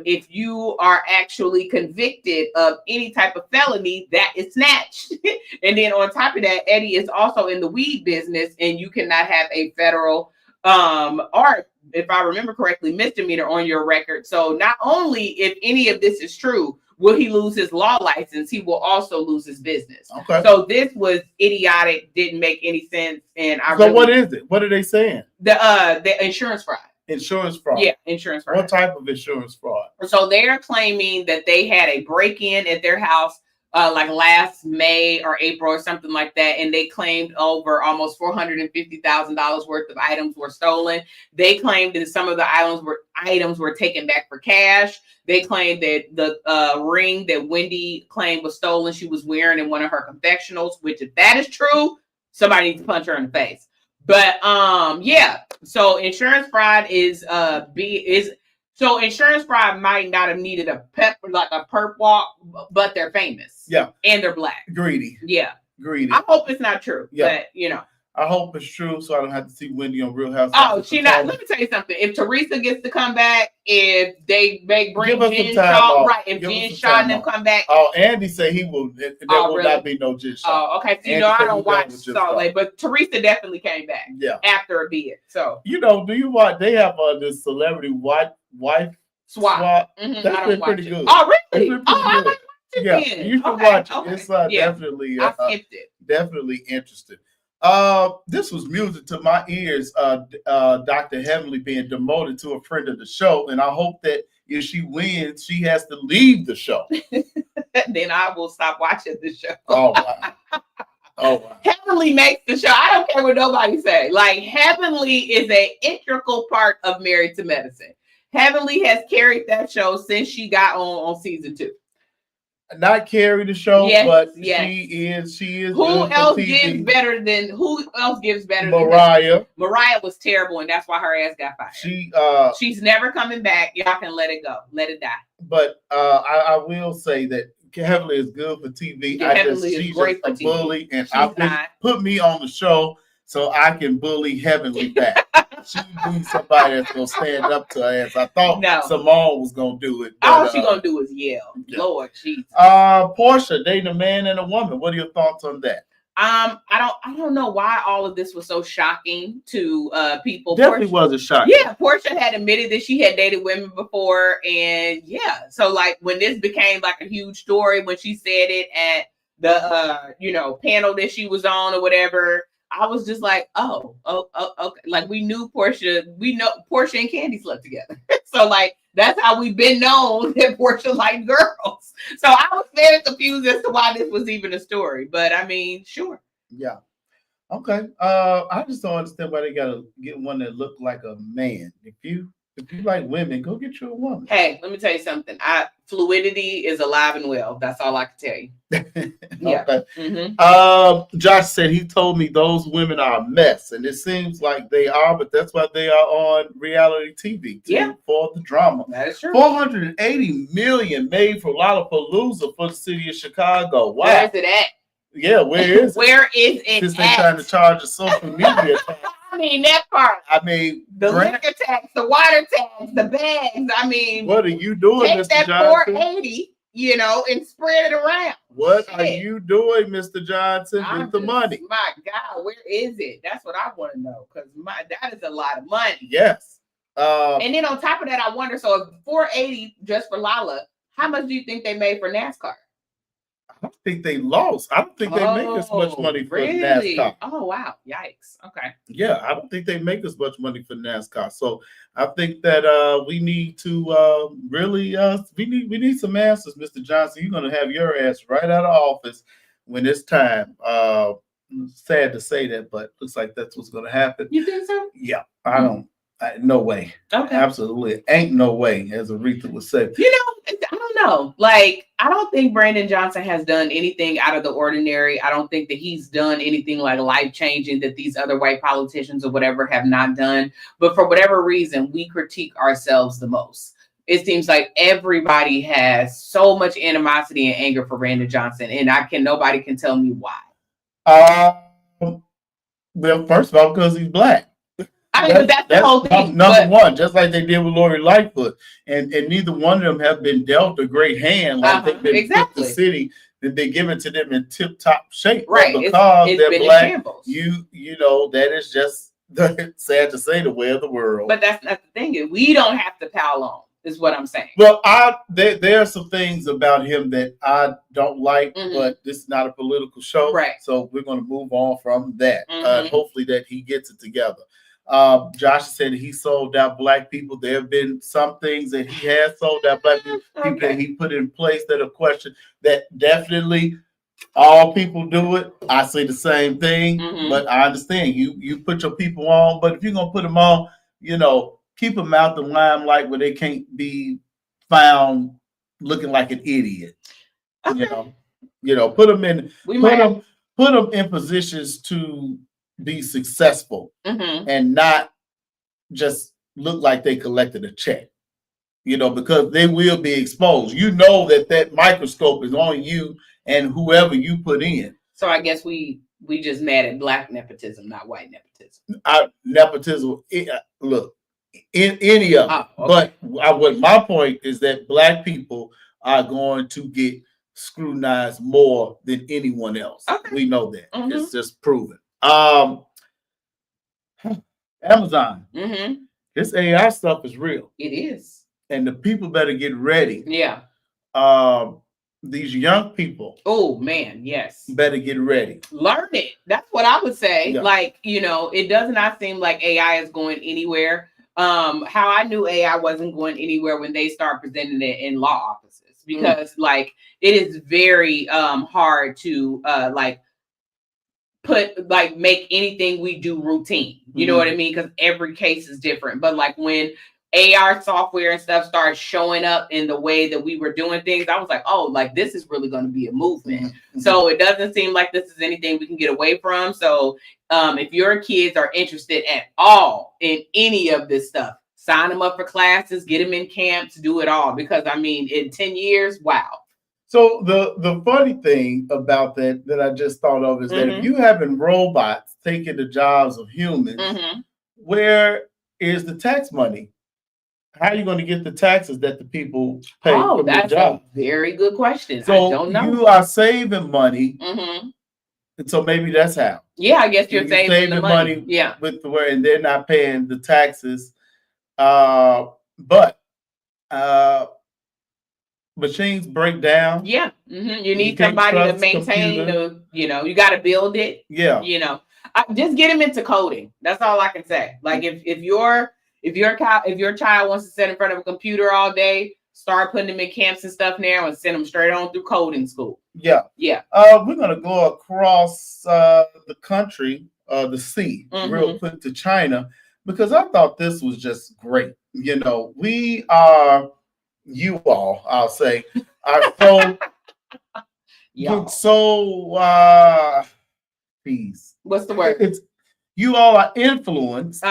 Speaker 2: if you are actually convicted of any type of felony, that is snatched. And then on top of that, Eddie is also in the weed business, and you cannot have a federal or, if I remember correctly, misdemeanor on your record. So not only if any of this is true, will he lose his law license, he will also lose his business. Okay. So this was idiotic, didn't make any sense. And
Speaker 1: what is it? What are they saying?
Speaker 2: The insurance fraud.
Speaker 1: Insurance fraud.
Speaker 2: Yeah, insurance fraud.
Speaker 1: What type of insurance fraud?
Speaker 2: So they're claiming that they had a break-in at their house like last May or April or something like that, and they claimed over almost $450,000 worth of items were stolen. They claimed that some of the items were taken back for cash. They claimed that the ring that Wendy claimed was stolen, she was wearing in one of her confessionals, which if that is true, somebody needs to punch her in the face. But yeah, so insurance fraud so insurance fraud might not have needed a perp walk, but they're famous.
Speaker 1: Yeah.
Speaker 2: And they're black.
Speaker 1: Greedy.
Speaker 2: Yeah.
Speaker 1: Greedy.
Speaker 2: I hope it's not true. Yeah. But
Speaker 1: I hope it's true so I don't have to see Wendy on Real Housewives.
Speaker 2: Oh, she not. Let me tell you something. If Teresa gets to come back, if they bring Jen Shaw, right? If Jen Shaw and them come back.
Speaker 1: Oh, Andy said he will. There will not be no Jen Shaw.
Speaker 2: Oh, okay. So, I don't watch Salt Lake, but Teresa definitely came back.
Speaker 1: Yeah.
Speaker 2: After a bid. So.
Speaker 1: Do you watch? They have this celebrity wife swap.
Speaker 2: Mm-hmm.
Speaker 1: That's been pretty good.
Speaker 2: Oh, really?
Speaker 1: Yeah, you should watch it. It's definitely.
Speaker 2: I skipped it.
Speaker 1: Definitely interesting. This was music to my ears. Dr. Heavenly being demoted to a friend of the show, and I hope that if she wins, she has to leave the show.
Speaker 2: Then I will stop watching the show.
Speaker 1: Oh wow. Oh wow.
Speaker 2: Heavenly makes the show. I don't care what nobody say. Like Heavenly is an integral part of Married to Medicine. Heavenly has carried that show since she got on season 2.
Speaker 1: Not carry the show, but she is.
Speaker 2: Who else gives better than
Speaker 1: Mariah?
Speaker 2: Mariah was terrible, and that's why her ass got fired. She's never coming back. Y'all can let it go, let it die.
Speaker 1: But I will say that Heavenly is good for TV. She's great for TV. Bully, and put me on the show so I can bully Heavenly back. She needs somebody that's gonna stand up to her ass. I thought Simone was gonna do it. But,
Speaker 2: all she gonna do is yell. Yeah. Lord Jesus.
Speaker 1: Porsha dating a man and a woman. What are your thoughts on that?
Speaker 2: I don't know why all of this was so shocking to people.
Speaker 1: Definitely wasn't shocking.
Speaker 2: Yeah, Porsha had admitted that she had dated women before, and so like when this became like a huge story, when she said it at the panel that she was on or whatever. I was just like, oh, okay. Like we know Porsha and Candy slept together. So like, that's how we've been known that Porsha liked girls. So I was very confused as to why this was even a story, but I mean, sure.
Speaker 1: Yeah. Okay. I just don't understand why they got to get one that looked like a man. If you like women, go get you a woman.
Speaker 2: Hey, let me tell you something. Fluidity is alive and well. That's all I can tell you.
Speaker 1: Yeah. Okay. Mm-hmm. Josh said he told me those women are a mess, and it seems like they are, but that's why they are on reality TV for the drama.
Speaker 2: That is true.
Speaker 1: $480 million made for Lollapalooza for the city of Chicago. Wow.
Speaker 2: Where is it at?
Speaker 1: Yeah, where is it?
Speaker 2: Where is it?
Speaker 1: Since they're trying to charge a social media tax.
Speaker 2: I mean, that part.
Speaker 1: I mean,
Speaker 2: the liquor tax, the water tax, the bags. I mean,
Speaker 1: what are you doing,
Speaker 2: take
Speaker 1: Mr.
Speaker 2: that
Speaker 1: Johnson?
Speaker 2: 480, and spread it around.
Speaker 1: What are you doing, Mr. Johnson, with the money?
Speaker 2: My God, where is it? That's what I want to know, because that is a lot of money.
Speaker 1: Yes.
Speaker 2: And then on top of that, I wonder, so if 480 just for Lala, how much do you think they made for NASCAR?
Speaker 1: I don't think they lost. I don't think they make as much money for NASCAR.
Speaker 2: Oh, wow. Yikes. Okay.
Speaker 1: Yeah, I don't think they make as much money for NASCAR. So I think that we need to really we need some answers, Mr. Johnson. You're going to have your ass right out of office when it's time. Sad to say that, but looks like that's what's going to happen.
Speaker 2: You think so?
Speaker 1: Yeah, I don't. No way.
Speaker 2: Okay.
Speaker 1: Absolutely. Ain't no way, as Aretha would say.
Speaker 2: I don't know. Like, I don't think Brandon Johnson has done anything out of the ordinary. I don't think that he's done anything like life-changing that these other white politicians or whatever have not done. But for whatever reason, we critique ourselves the most. It seems like everybody has so much animosity and anger for Brandon Johnson, and nobody can tell me why.
Speaker 1: Well, first of all, because he's black.
Speaker 2: I mean, that's the whole thing.
Speaker 1: Number one, just like they did with Lori Lightfoot, and neither one of them have been dealt a great hand. Like they've been put the city that they given to them in tip-top shape,
Speaker 2: right?
Speaker 1: Because they're black. You know that is just sad to say the way of the world.
Speaker 2: But that's not the thing. We don't have to pile on. Is what I'm saying.
Speaker 1: Well, there are some things about him that I don't like, but this is not a political show,
Speaker 2: right?
Speaker 1: So we're going to move on from that. Hopefully that he gets it together. Josh said he sold out black people. There have been some things that he has sold out black people, people that he put in place that are questioned. That definitely all people do it. I say the same thing, but I understand you put your people on. But if you're gonna put them on, keep them out the limelight where they can't be found looking like an idiot. Okay. Put them in. Put them in positions to be successful and not just look like they collected a check. Because they will be exposed. That microscope is on you and whoever you put in.
Speaker 2: So I guess we just mad at black nepotism, not white nepotism.
Speaker 1: Nepotism, look, in any of it. Okay. But what my point is that black people are going to get scrutinized more than anyone else. Okay. We know that. It's just proven. Amazon. This AI stuff is real.
Speaker 2: It is.
Speaker 1: And the people better get ready.
Speaker 2: Yeah.
Speaker 1: These young people.
Speaker 2: Oh man, yes.
Speaker 1: Better get ready.
Speaker 2: Learn it. That's what I would say. Yeah. Like, it does not seem like AI is going anywhere. How I knew AI wasn't going anywhere when they start presenting it in law offices, because it is very hard to make anything we do routine. You know what I mean? Because every case is different. But when AR software and stuff started showing up in the way that we were doing things, I was like, oh, this is really going to be a movement. So it doesn't seem like this is anything we can get away from. So if your kids are interested at all in any of this stuff, sign them up for classes, get them in camps, do it all. Because in 10 years, wow.
Speaker 1: So the funny thing about that I just thought of is that if you having robots taking the jobs of humans, where is the tax money? How are you going to get the taxes that the people pay for their job?
Speaker 2: A very good question.
Speaker 1: So I don't know. You are saving money, and so maybe that's how.
Speaker 2: Yeah, I guess you're saving the money. Yeah,
Speaker 1: with and they're not paying the taxes. But machines break down.
Speaker 2: Yeah, you need somebody to maintain. You got to build it.
Speaker 1: Yeah,
Speaker 2: just get them into coding. That's all I can say. If your child wants to sit in front of a computer all day, start putting them in camps and stuff now and send them straight on through coding school.
Speaker 1: Yeah.
Speaker 2: Yeah.
Speaker 1: We're going to go across the country, the sea, real quick to China, because I thought this was just great. We are, you all, I'll say, are so, peace.
Speaker 2: What's the word?
Speaker 1: You all are influenced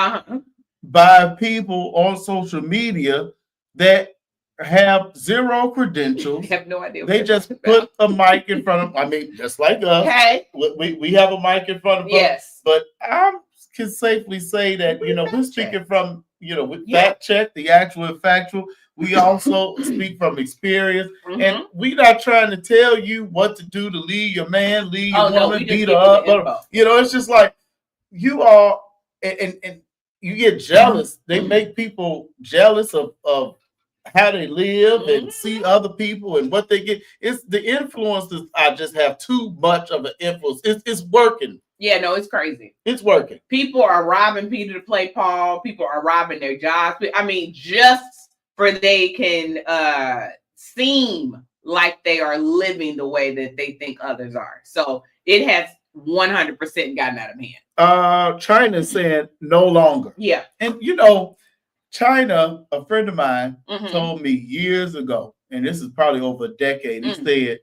Speaker 1: by people on social media that have zero credentials.
Speaker 2: I have no idea.
Speaker 1: They just put a mic in front of just like us.
Speaker 2: Okay.
Speaker 1: We have a mic in front of us.
Speaker 2: Yes.
Speaker 1: But I can safely say that, we're speaking from, fact check, the actual and factual. We also speak from experience. And we're not trying to tell you what to do to lead your man, lead your woman, beat her up. It's just like you are, and you get jealous. They make people jealous of how they live and see other people and what they get. It's the influences. I just have too much of an influence. It's working.
Speaker 2: Yeah, no, it's crazy.
Speaker 1: It's working.
Speaker 2: People are robbing Peter to play Paul. People are robbing their jobs. Just for they can seem like they are living the way that they think others are. So it has 100% gotten out of hand.
Speaker 1: China saying no longer.
Speaker 2: Yeah.
Speaker 1: And China, a friend of mine told me years ago, and this is probably over a decade, he said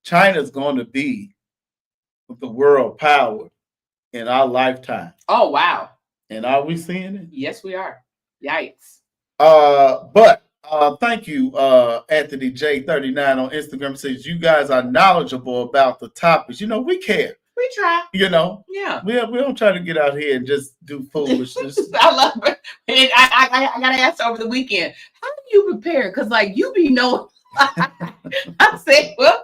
Speaker 1: China's going to be the world power in our lifetime.
Speaker 2: Oh, wow.
Speaker 1: And are we seeing it?
Speaker 2: Yes, we are. Yikes.
Speaker 1: But thank you, Anthony J39 on Instagram says you guys are knowledgeable about the topics. We care.
Speaker 2: We try.
Speaker 1: Yeah. We don't try to get out here and just do foolishness.
Speaker 2: I love it. And I got to ask over the weekend, how do you prepare? Because you be knowing. I said, well,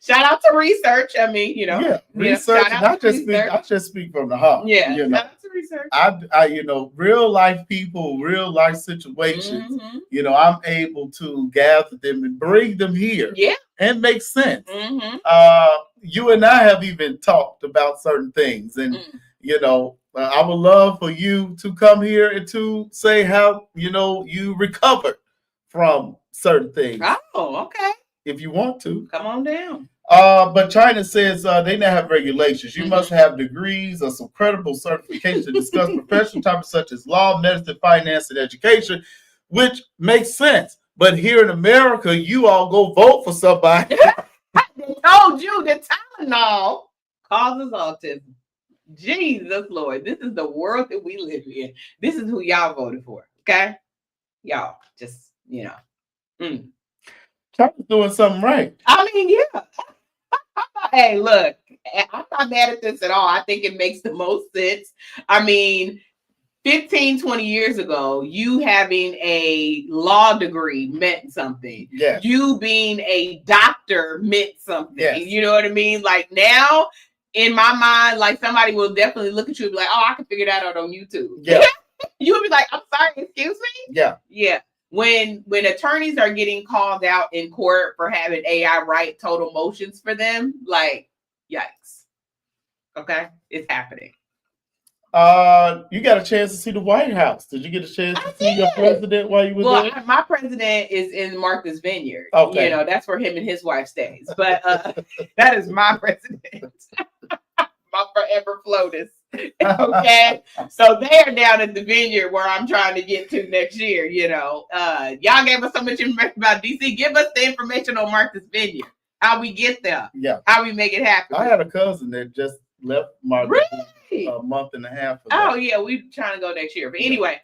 Speaker 2: shout out to research.
Speaker 1: Research. I just speak from the heart.
Speaker 2: Yeah. Shout out to research.
Speaker 1: I real life people, real life situations. I'm able to gather them and bring them here.
Speaker 2: Yeah.
Speaker 1: And make sense. You and I have even talked about certain things, and I would love for you to come here and to say how, you recovered from certain things.
Speaker 2: Oh, okay.
Speaker 1: If you want to.
Speaker 2: Come on down.
Speaker 1: But China says they now have regulations. You must have degrees or some credible certification to discuss professional topics such as law, medicine, finance, and education, which makes sense. But here in America, you all go vote for somebody.
Speaker 2: They told you that Tylenol causes autism. Jesus Lord, this is the world that we live in. This is who y'all voted for. Okay, y'all just
Speaker 1: China's doing something right.
Speaker 2: I mean, yeah. Hey, look, I'm not mad at this at all. I think it makes the most sense. I mean, 15, 20 years ago, you having a law degree meant something.
Speaker 1: Yes.
Speaker 2: You being a doctor meant something.
Speaker 1: Yes.
Speaker 2: You know what I mean? Like now, in my mind, like somebody will definitely look at you and be like, oh, I can figure that out on YouTube.
Speaker 1: Yeah.
Speaker 2: You would be like, I'm sorry, excuse me?
Speaker 1: Yeah.
Speaker 2: Yeah. When attorneys are getting called out in court for having AI write total motions for them, like, yikes. Okay? It's happening.
Speaker 1: You got a chance to see the White House. Did you get a chance to see your president while you were there?
Speaker 2: My president is in Martha's Vineyard.
Speaker 1: Okay.
Speaker 2: That's where him and his wife stays. But that is my president. My forever FLOTUS. Okay. So they're down at the Vineyard where I'm trying to get to next year. Y'all gave us so much information about DC. Give us the information on Martha's Vineyard. How we get there.
Speaker 1: Yeah.
Speaker 2: How we make it happen.
Speaker 1: I had a cousin that just left Martha's a month and a half ago.
Speaker 2: Oh yeah, we're trying to go next year. But anyway,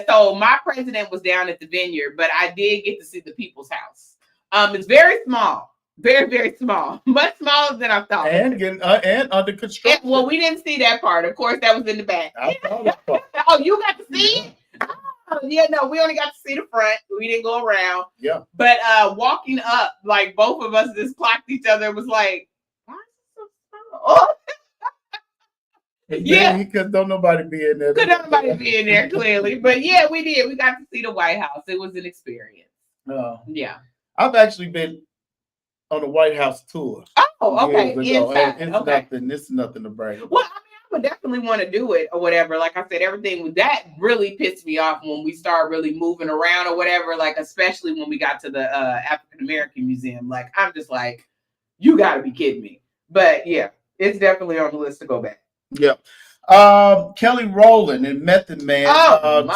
Speaker 2: so my president was down at the Vineyard, but I did get to see the People's House. It's very small. Very, very small. Much smaller than I thought.
Speaker 1: And under construction.
Speaker 2: Well, we didn't see that part. Of course, that was in the back.
Speaker 1: I saw that part.
Speaker 2: Oh, you got to see it? Oh, yeah, no, we only got to see the front. We didn't go around.
Speaker 1: Yeah.
Speaker 2: But walking up, like both of us just clocked each other. It was like, why is it so small?
Speaker 1: Yeah, because don't nobody be in there.
Speaker 2: Could nobody be in there, clearly. But yeah, we did. We got to see the White House. It was an experience. Yeah.
Speaker 1: I've actually been on the White House tour.
Speaker 2: Oh, okay.
Speaker 1: It's nothing to brag about.
Speaker 2: Well, I mean, I would definitely want to do it or whatever. Like I said, everything with that really pissed me off when we start really moving around or whatever. Like, especially when we got to the African American Museum. Like, I'm just like, you got to be kidding me. But yeah, it's definitely on the list to go back.
Speaker 1: Yeah. Kelly Rowland and Method Man.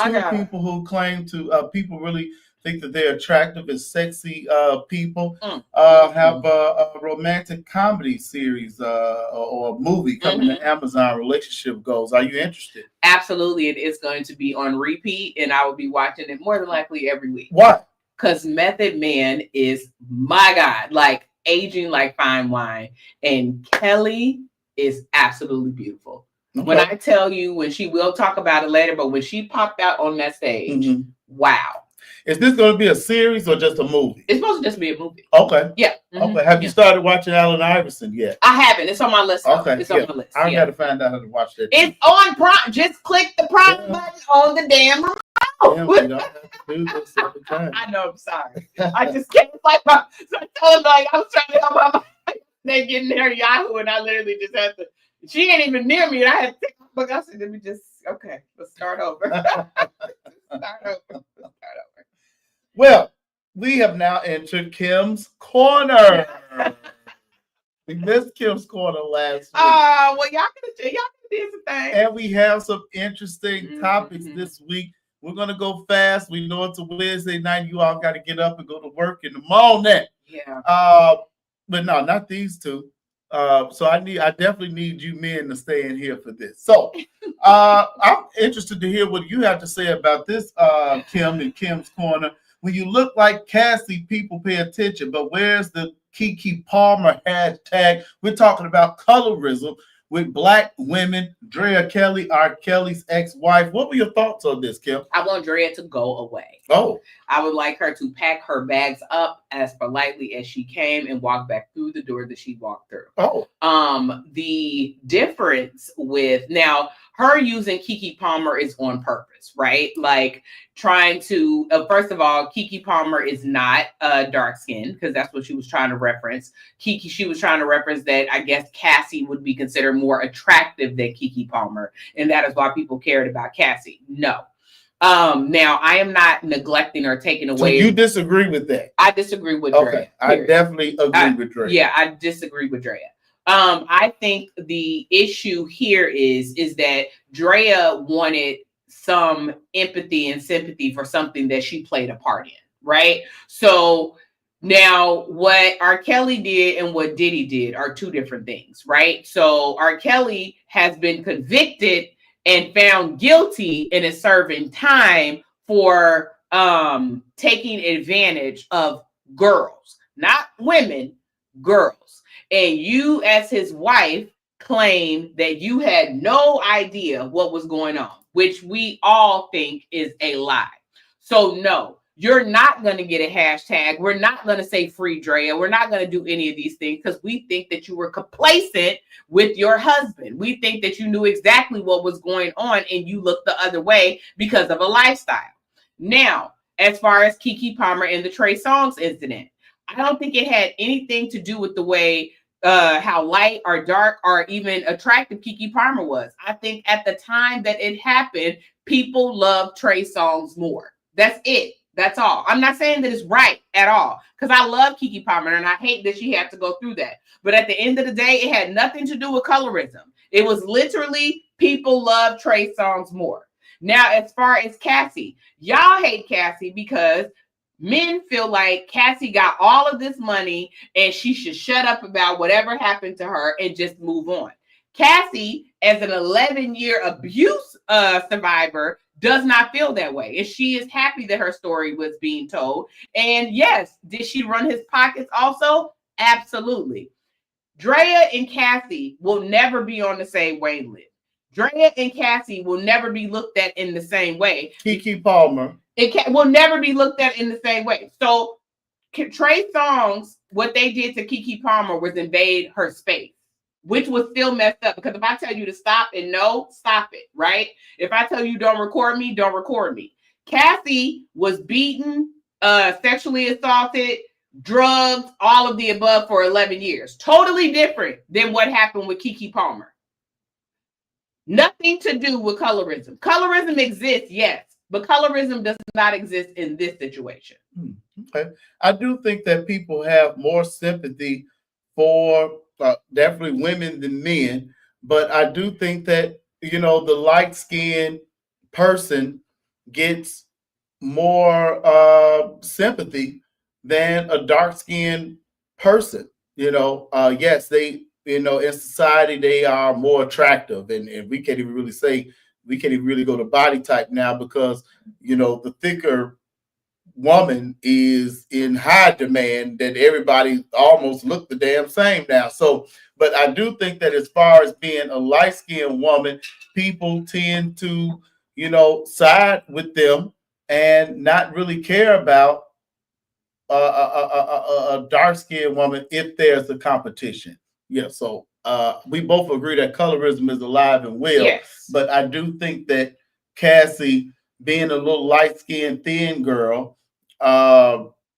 Speaker 1: Two people who claim to people really think that they're attractive and sexy people have a romantic comedy series or a movie coming to Amazon, Relationship Goals. Are you interested?
Speaker 2: Absolutely. It is going to be on repeat, and I will be watching it more than likely every week.
Speaker 1: Why?
Speaker 2: Because Method Man is, my God, like aging like fine wine. And Kelly is absolutely beautiful. Okay. When I tell you, we'll talk about it later, but when she popped out on that stage, wow.
Speaker 1: Is this going to be a series or just a movie?
Speaker 2: It's supposed to just be a movie.
Speaker 1: Okay.
Speaker 2: Yeah.
Speaker 1: Okay. Have you started watching Allen Iverson yet?
Speaker 2: I haven't. It's on my list.
Speaker 1: Okay.
Speaker 2: It's on my list.
Speaker 1: I got to find out how to watch that.
Speaker 2: It's on Prime. Just click the Prime button on the damn remote.
Speaker 1: Damn, you don't have to do this every time.
Speaker 2: I know. I'm sorry. I just can't like my. So I told her, like, I was trying to help my they getting their Yahoo, and I literally just had to. She ain't even near me, and I had to take my book. I said, let's start over. Start over.
Speaker 1: Well, we have now entered Kim's Corner. We missed Kim's Corner last week.
Speaker 2: Well, y'all can do some things.
Speaker 1: And we have some interesting topics this week. We're going to go fast. We know it's a Wednesday night. You all got to get up and go to work in the morning.
Speaker 2: Yeah.
Speaker 1: But no, not these two. So I definitely need you men to stay in here for this. So I'm interested to hear what you have to say about this, Kim and Kim's Corner. When you look like Cassie, people pay attention. But where's the Keke Palmer hashtag? We're talking about colorism with Black women. Drea Kelly, R. Kelly's ex-wife. What were your thoughts on this, Kim?
Speaker 2: I want Drea to go away.
Speaker 1: Oh.
Speaker 2: I would like her to pack her bags up as politely as she came and walked back through the door that she walked through.
Speaker 1: Oh.
Speaker 2: The difference with now her using Keke Palmer is on purpose, right? Like trying to, first of all, Keke Palmer is not dark skinned because that's what she was trying to reference. She was trying to reference that I guess Cassie would be considered more attractive than Keke Palmer. And that is why people cared about Cassie. No. Now I am not neglecting or taking away.
Speaker 1: So you disagree with that?
Speaker 2: I disagree with
Speaker 1: Drea.
Speaker 2: Okay,
Speaker 1: I definitely agree with Drea.
Speaker 2: Yeah, I disagree with Drea. I think the issue here is that Drea wanted some empathy and sympathy for something that she played a part in, right? So now what R. Kelly did and what Diddy did are two different things, right? So R. Kelly has been convicted and found guilty and is serving time for taking advantage of girls, not women, girls. And you, as his wife, claim that you had no idea what was going on, which we all think is a lie. So no, you're not going to get a hashtag. We're not going to say free Drea. We're not going to do any of these things because we think that you were complacent with your husband. We think that you knew exactly what was going on and you looked the other way because of a lifestyle. Now, as far as Keke Palmer and the Trey Songz incident, I don't think it had anything to do with the way how light or dark or even attractive Keke Palmer was. I think at the time that it happened, people loved Trey Songz more. That's it. That's all. I'm not saying that it's right at all because I love Keke Palmer and I hate that she had to go through that. But at the end of the day, it had nothing to do with colorism. It was literally people love Trey Songz more. Now, as far as Cassie, y'all hate Cassie because men feel like Cassie got all of this money and she should shut up about whatever happened to her and just move on. Cassie, as an 11-year abuse survivor, does not feel that way. And she is happy that her story was being told. And yes, did she run his pockets also? Absolutely. Drea and Cassie will never be on the same wavelength. Drea and Cassie will never be looked at in the same way.
Speaker 1: Keke Palmer.
Speaker 2: Will never be looked at in the same way. So Trey Songz, what they did to Keke Palmer was invade her space, which was still messed up. Because if I tell you to stop and no, stop it, right? If I tell you don't record me, don't record me. Cassie was beaten, sexually assaulted, drugged, all of the above for 11 years. Totally different than what happened with Keke Palmer. Nothing to do with colorism. Colorism exists, yes, but colorism does not exist in this situation.
Speaker 1: Okay. I do think that people have more sympathy for definitely women than men, but I do think that, you know, the light-skinned person gets more sympathy than a dark-skinned person. You know, yes, they, you know, in society, they are more attractive. And we can't even really say, we can't even really go to body type now because, you know, the thicker woman is in high demand that everybody almost look the damn same now. So, but I do think that as far as being a light-skinned woman, people tend to, you know, side with them and not really care about a dark-skinned woman if there's a competition. Yeah, so we both agree that colorism is alive and well.
Speaker 2: Yes.
Speaker 1: But I do think that Cassie, being a little light-skinned, thin girl,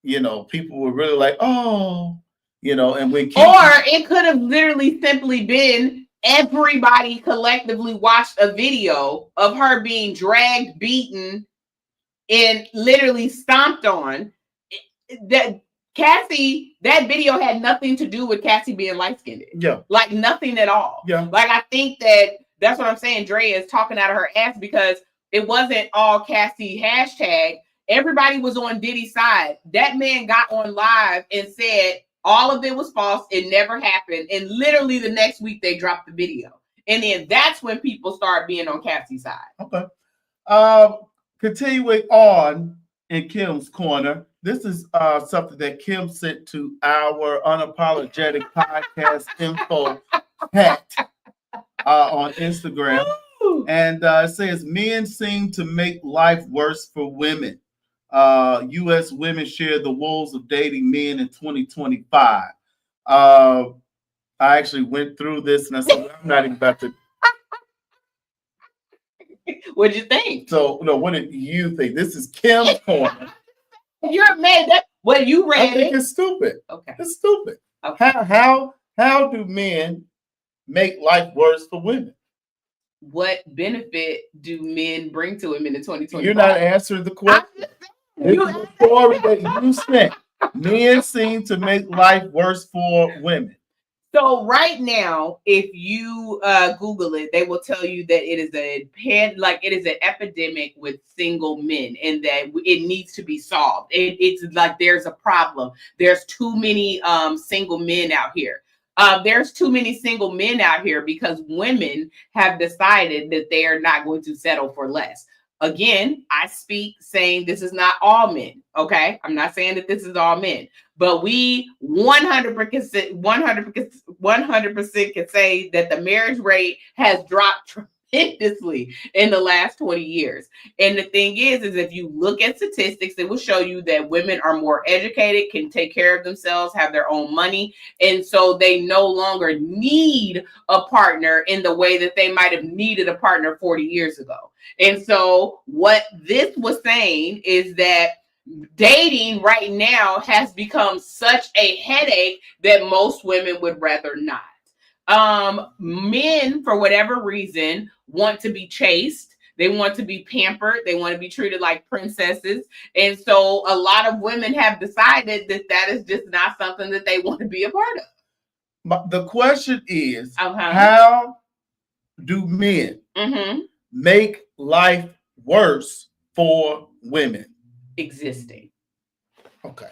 Speaker 1: you know, people were really like, oh, you know, and when
Speaker 2: or it could have literally simply been everybody collectively watched a video of her being dragged, beaten, and literally stomped on. That Cassie, that video had nothing to do with Cassie being light-skinned.
Speaker 1: Yeah.
Speaker 2: Like nothing at all.
Speaker 1: Yeah.
Speaker 2: Like I think that's what I'm saying. Drea is talking out of her ass because it wasn't all Cassie hashtag. Everybody was on Diddy's side. That man got on live and said all of it was false. It never happened. And literally the next week they dropped the video. And then that's when people start being on Cassie's side.
Speaker 1: Okay. Continuing on in Kim's corner. This is something that Kim sent to our unapologetic podcast info hat on Instagram. And it says, men seem to make life worse for women. U.S. women share the woes of dating men in 2025. I actually went through this and I said, I'm not even about to.
Speaker 2: What did you think?
Speaker 1: So, no, what did you think? This is Kim's corner.
Speaker 2: You're mad. Well, you read
Speaker 1: I think it's stupid.
Speaker 2: Okay.
Speaker 1: It's stupid.
Speaker 2: Okay.
Speaker 1: How do men make life worse for women? What
Speaker 2: benefit do men bring to women in 2025?
Speaker 1: You're not answering the question. This is the story that you sent. Men seem to make life worse for women.
Speaker 2: So right now, if you Google it, they will tell you that it is an epidemic with single men, and that it needs to be solved. It's like there's a problem. There's too many single men out here. There's too many single men out here because women have decided that they are not going to settle for less. Again, I speak saying this is not all men. Okay, I'm not saying that this is all men, but we 100% can say that the marriage rate has dropped tremendously in the last 20 years. And the thing is if you look at statistics, it will show you that women are more educated, can take care of themselves, have their own money, and so they no longer need a partner in the way that they might have needed a partner 40 years ago. And so what this was saying is that dating right now has become such a headache that most women would rather not. Men, for whatever reason, want to be chased. They want to be pampered. They want to be treated like princesses. And so a lot of women have decided that that is just not something that they want to be a part of.
Speaker 1: But the question is, how do men make life worse for women?
Speaker 2: Existing.
Speaker 1: Okay.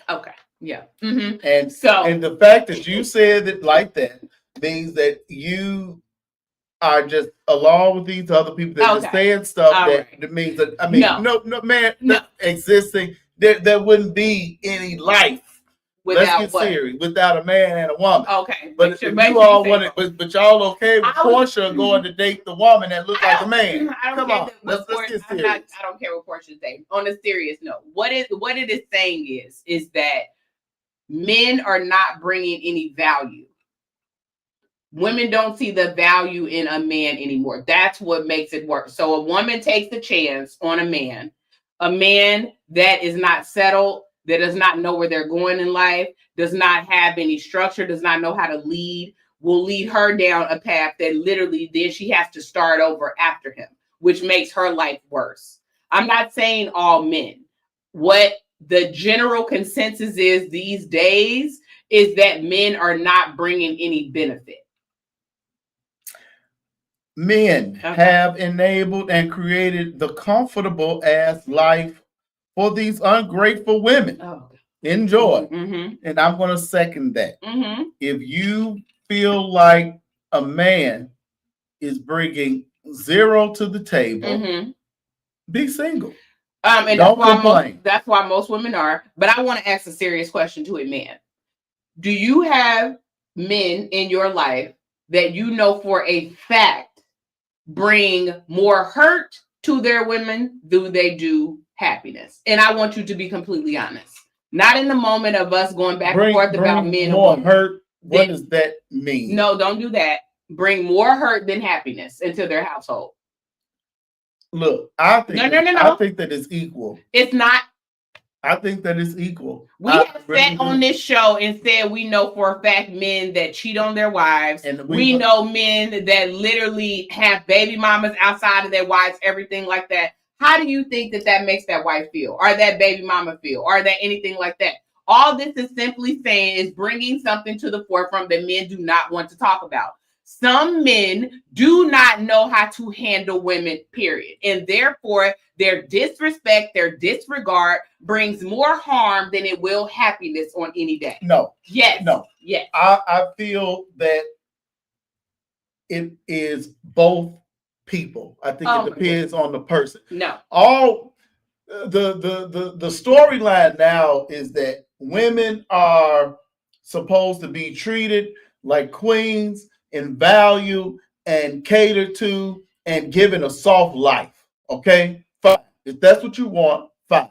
Speaker 2: Yeah.
Speaker 1: And the fact that you said it like that means that you are just along with these other people that are saying stuff that means that no, existing. There wouldn't be any life. Let's get serious. Without a man and a woman.
Speaker 2: Okay.
Speaker 1: But you all want it, but y'all okay with Portia going to date the woman that looks like a man? Come on, let's get serious.
Speaker 2: I don't care what Portia's saying. On a serious note, what it is saying is that men are not bringing any value. Women don't see the value in a man anymore. That's what makes it work. So a woman takes a chance on a man that is not settled, that does not know where they're going in life, does not have any structure, does not know how to lead, will lead her down a path that literally then she has to start over after him, which makes her life worse. I'm not saying all men. What the general consensus is these days is that men are not bringing any benefit.
Speaker 1: Men have enabled and created the comfortable ass life for these ungrateful women. Enjoy. And I'm going to second that. If you feel like a man is bringing zero to the table, be single.
Speaker 2: And don't complain. That's why most women are. But I want to ask a serious question to a man. Do you have men in your life that you know for a fact bring more hurt to their women than they do happiness? And I want you to be completely honest. Not in the moment of us going back and forth about men.
Speaker 1: More hurt. What does that mean?
Speaker 2: No, don't do that. Bring more hurt than happiness into their household.
Speaker 1: Look, I think I think that it's equal.
Speaker 2: It's not.
Speaker 1: I think that it's equal.
Speaker 2: We have sat on this show and said we know for a fact men that cheat on their wives. And we know men that literally have baby mamas outside of their wives, everything like that. How do you think that makes that wife feel, or that baby mama feel, or that anything like that? All this is simply saying is bringing something to the forefront that men do not want to talk about. Some men do not know how to handle women, period. And therefore, their disrespect, their disregard brings more harm than it will happiness on any day.
Speaker 1: No.
Speaker 2: Yes.
Speaker 1: No.
Speaker 2: Yes.
Speaker 1: I feel that it is both people. I think it depends on the person.
Speaker 2: No.
Speaker 1: All the storyline now is that women are supposed to be treated like queens and valued and catered to and given a soft life. Okay? Fine. If that's what you want, fine.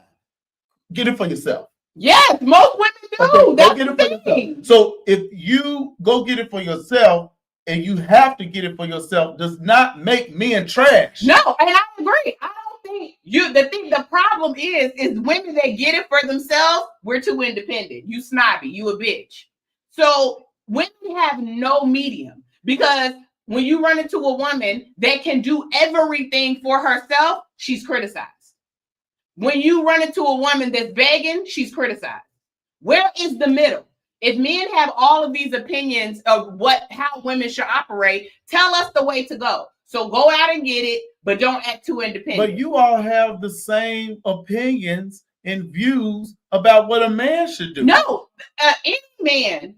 Speaker 1: get it for yourself.
Speaker 2: Yes, most women do.
Speaker 1: Okay,
Speaker 2: that's
Speaker 1: get it
Speaker 2: the
Speaker 1: for
Speaker 2: thing.
Speaker 1: yourself. So if you go get it for yourself and you have to get it for yourself, does not make men trash.
Speaker 2: No, and I agree. I don't think the problem is women that get it for themselves, we're too independent. You snobby, you a bitch. So women have no medium, because when you run into a woman that can do everything for herself, she's criticized. When you run into a woman that's begging, she's criticized. Where is the middle? If men have all of these opinions of how women should operate, tell us the way to go. So go out and get it, but don't act too independent.
Speaker 1: But you all have the same opinions and views about what a man should do.
Speaker 2: No, any man,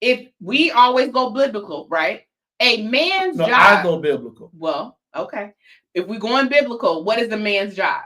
Speaker 2: if we always go biblical, right? A man's job.
Speaker 1: I go biblical.
Speaker 2: Well, okay. If we're going biblical, what is a man's job?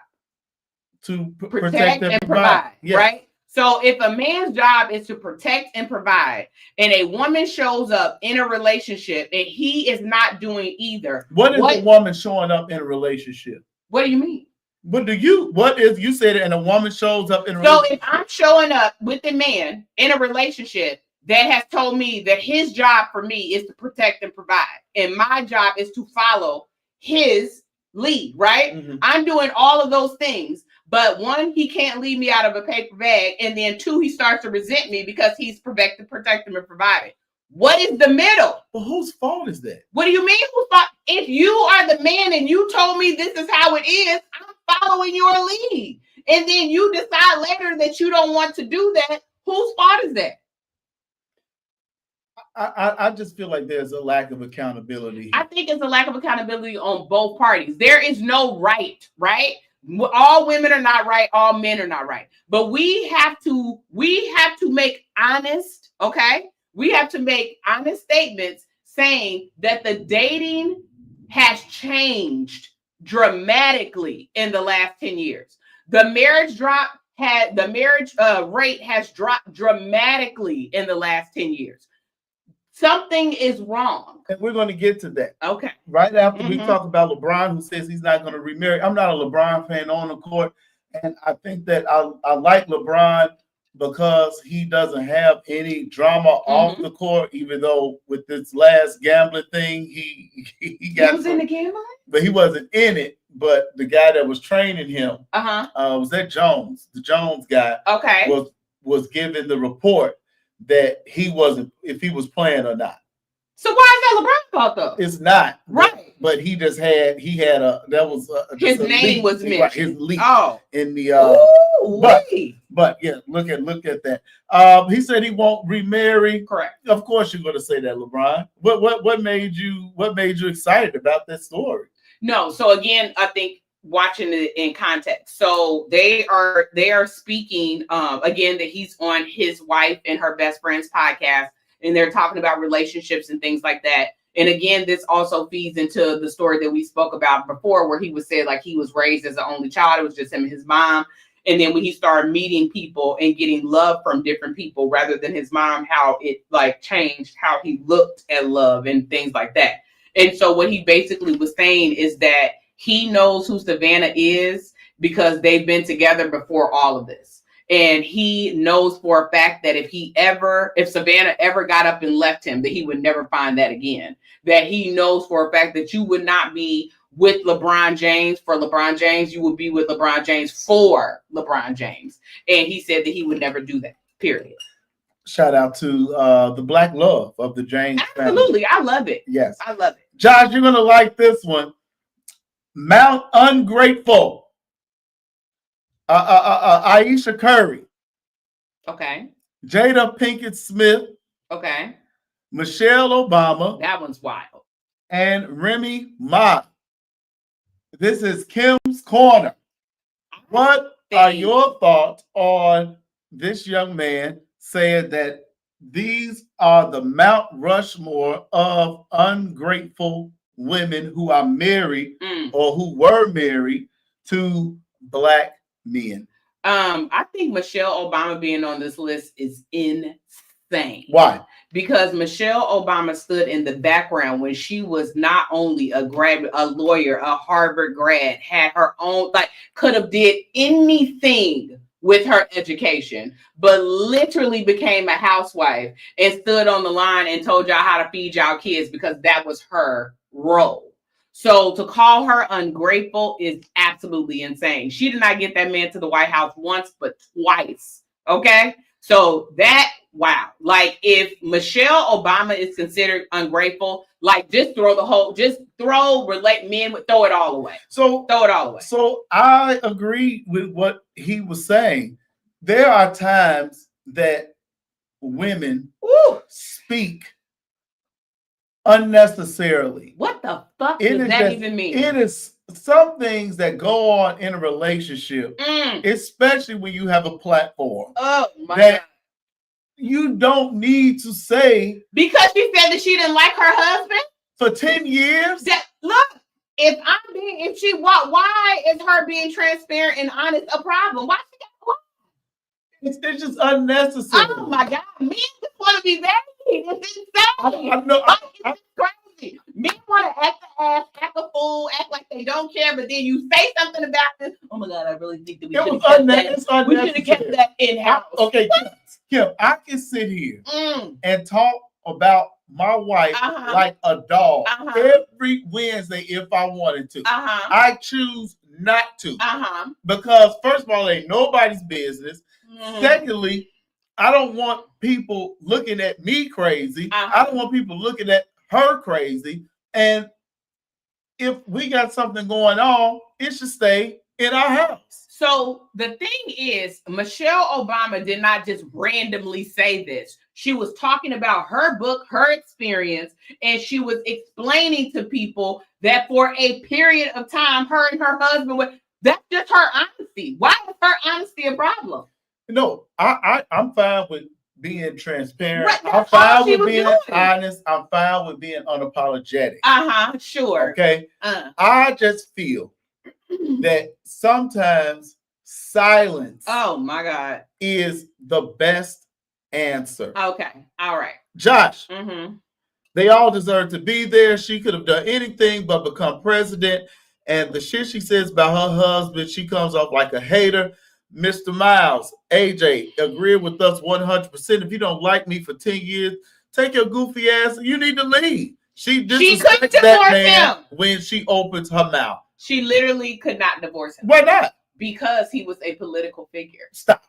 Speaker 1: To
Speaker 2: protect and provide, yes. Right? So if a man's job is to protect and provide, and a woman shows up in a relationship and he is not doing either.
Speaker 1: What is a woman showing up in a relationship?
Speaker 2: What do you mean?
Speaker 1: What if you said it and a woman shows up in a relationship?
Speaker 2: So if I'm showing up with a man in a relationship that has told me that his job for me is to protect and provide, and my job is to follow his lead, right? Mm-hmm. I'm doing all of those things. But one, he can't leave me out of a paper bag. And then two, he starts to resent me because he's protecting and providing. What is the middle?
Speaker 1: Well, whose fault is that?
Speaker 2: What do you mean? Whose fault? If you are the man and you told me this is how it is, I'm following your lead. And then you decide later that you don't want to do that. Whose fault is that?
Speaker 1: I just feel like there's a lack of accountability.
Speaker 2: I think it's a lack of accountability on both parties. There is no right? All women are not right, all men are not right, but we have to make honest, okay? We have to make honest statements saying that the dating has changed dramatically in the last 10 years. The marriage rate has dropped dramatically in the last 10 years. Something is wrong.
Speaker 1: And we're going to get to that.
Speaker 2: Okay.
Speaker 1: Right after we talk about LeBron, who says he's not going to remarry. I'm not a LeBron fan on the court. And I think that I like LeBron because he doesn't have any drama off the court, even though with this last gambling thing, he
Speaker 2: was in the gambling?
Speaker 1: But he wasn't in it. But the guy that was training him, was that Jones? The Jones guy was given the report that he wasn't, if he was playing or not.
Speaker 2: So why is that LeBron's fault though?
Speaker 1: It's not.
Speaker 2: Right.
Speaker 1: But he just had his
Speaker 2: name was mentioned.
Speaker 1: Right, his leak in the but yeah, look at that. He said he won't remarry.
Speaker 2: Correct.
Speaker 1: Of course you're gonna say that, LeBron. What made you excited about that story?
Speaker 2: No, so again, I think watching it in context. So they are speaking again that he's on his wife and her best friend's podcast, and they're talking about relationships and things like that. And again, this also feeds into the story that we spoke about before, where he was said like he was raised as an only child. It was just him and his mom. And then when he started meeting people and getting love from different people rather than his mom, how it like changed how he looked at love and things like that. And so what he basically was saying is that he knows who Savannah is because they've been together before all of this. And he knows for a fact that if Savannah ever got up and left him, that he would never find that again. That he knows for a fact that you would not be with LeBron James for LeBron James. You would be with LeBron James for LeBron James. And he said that he would never do that, period.
Speaker 1: Shout out to the Black love of the James family.
Speaker 2: Absolutely. I love it.
Speaker 1: Yes.
Speaker 2: I love it.
Speaker 1: Josh, you're going to like this one. Mount Ungrateful. Aisha Curry.
Speaker 2: Okay.
Speaker 1: Jada Pinkett Smith.
Speaker 2: Okay.
Speaker 1: Michelle Obama.
Speaker 2: That one's wild.
Speaker 1: And Remy Ma. This is Kim's Corner. What are your thoughts on this young man saying that these are the Mount Rushmore of ungrateful women who are married or who were married to Black men?
Speaker 2: I think Michelle Obama being on this list is insane.
Speaker 1: Why?
Speaker 2: Because Michelle Obama stood in the background when she was not only a lawyer, a Harvard grad, had her own, could have did anything with her education, but literally became a housewife and stood on the line and told y'all how to feed y'all kids because that was her role. So to call her ungrateful is absolutely insane. She did not get that man to the White House once, but twice. Okay. So that, wow. Like if Michelle Obama is considered ungrateful, like just throw men would throw it all away.
Speaker 1: So
Speaker 2: throw it all away.
Speaker 1: So I agree with what he was saying. There are times that women speak unnecessarily.
Speaker 2: What the fuck does that even mean?
Speaker 1: It is some things that go on in a relationship, especially when you have a platform.
Speaker 2: Oh my God.
Speaker 1: You don't need to say
Speaker 2: because she said that she didn't like her husband
Speaker 1: for 10 years.
Speaker 2: Look, why is her being transparent and honest a problem? Why she got
Speaker 1: it's just unnecessary.
Speaker 2: Oh my God, men just want to be valued. It's insane.
Speaker 1: I know.
Speaker 2: It's crazy. Men want to act the ass, act a fool, act like they don't care, but then you say something about this. Oh my God, I really think that we should have kept that in house.
Speaker 1: Okay, Kim, I can sit here and talk about my wife like a dog every Wednesday if I wanted to. I choose not to because first of all, it ain't nobody's business. Secondly, I don't want people looking at me crazy. I don't want people looking at her crazy. And if we got something going on, it should stay in our house.
Speaker 2: So the thing is, Michelle Obama did not just randomly say this. She was talking about her book, her experience, and she was explaining to people that for a period of time, her and her husband were, that's just her honesty. Why is her honesty a problem?
Speaker 1: No, I'm fine with being transparent. Right, I'm fine with being honest. I'm fine with being unapologetic.
Speaker 2: Sure.
Speaker 1: Okay. I just feel that sometimes silence.
Speaker 2: Oh my God.
Speaker 1: Is the best answer.
Speaker 2: Okay. All right.
Speaker 1: Josh. They all deserve to be there. She could have done anything but become president. And the shit she says about her husband, she comes off like a hater. Mr. Miles, AJ, agree with us 100%. If you don't like me for 10 years, take your goofy ass. You need to leave. She disrespects that man when she opens her mouth.
Speaker 2: She literally could not divorce him.
Speaker 1: Why not?
Speaker 2: Because he was a political figure.
Speaker 1: Stop.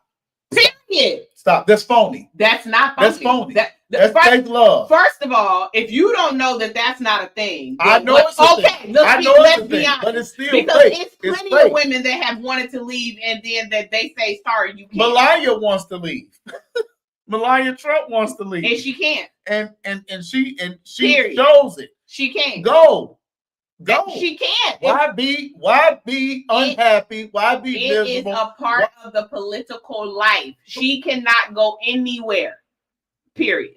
Speaker 2: Period.
Speaker 1: Stop. That's phony.
Speaker 2: That's not phony.
Speaker 1: That's phony. That's fake love.
Speaker 2: First of all, if you don't know that that's not a thing,
Speaker 1: I know it's a thing.
Speaker 2: Let's be honest.
Speaker 1: But it's still
Speaker 2: because
Speaker 1: fake.
Speaker 2: It's plenty of women that have wanted to leave and then that they say, sorry, you can't.
Speaker 1: Melania wants to leave. Melania Trump wants to leave.
Speaker 2: And she can't.
Speaker 1: And she
Speaker 2: Period.
Speaker 1: shows it.
Speaker 2: She can't.
Speaker 1: Go.
Speaker 2: She can't.
Speaker 1: Why be unhappy? Why be miserable?
Speaker 2: It is a part of the political life. She cannot go anywhere. Period.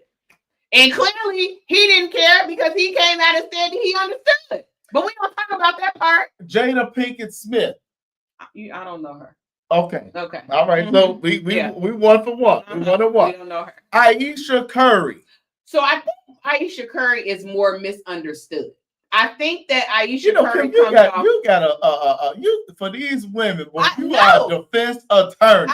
Speaker 2: And clearly he didn't care because he came out and said he understood. But we don't talk about that part.
Speaker 1: Jada Pinkett Smith.
Speaker 2: I don't know her.
Speaker 1: Okay. All right. So we 1 for 1. We 1 to 1.
Speaker 2: We don't know her.
Speaker 1: Ayesha Curry.
Speaker 2: So I think Ayesha Curry is more misunderstood. I think that Ayesha Curry
Speaker 1: you got for these women, you are a defense attorney.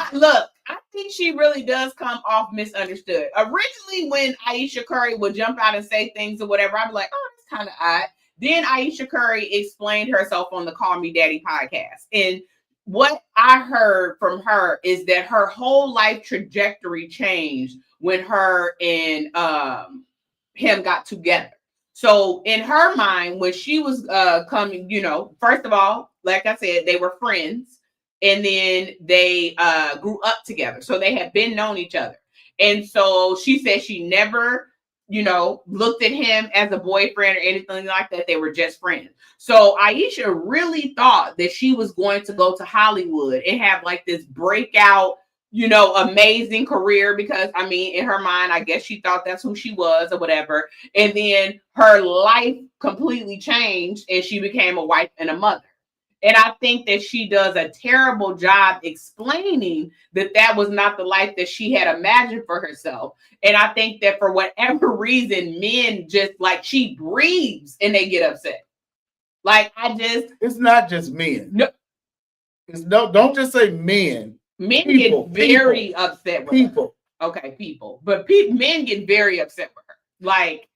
Speaker 2: I think she really does come off misunderstood. Originally, when Ayesha Curry would jump out and say things or whatever, I'd be like, oh, that's kind of odd. Then Ayesha Curry explained herself on the Call Me Daddy podcast. And what I heard from her is that her whole life trajectory changed when her and him got together. So in her mind, when she was coming, first of all, like I said, they were friends. And then they grew up together. So they had been known each other. And so she said she never, looked at him as a boyfriend or anything like that. They were just friends. So Ayesha really thought that she was going to go to Hollywood and have like this breakout, amazing career because, in her mind, I guess she thought that's who she was or whatever. And then her life completely changed and she became a wife and a mother. And I think that she does a terrible job explaining that that was not the life that she had imagined for herself. And I think that for whatever reason, men just like she breathes and they get upset. It's
Speaker 1: not just men.
Speaker 2: No.
Speaker 1: Don't just say men.
Speaker 2: Men get very upset with
Speaker 1: people.
Speaker 2: Her. Okay, people. But men get very upset with her. Like,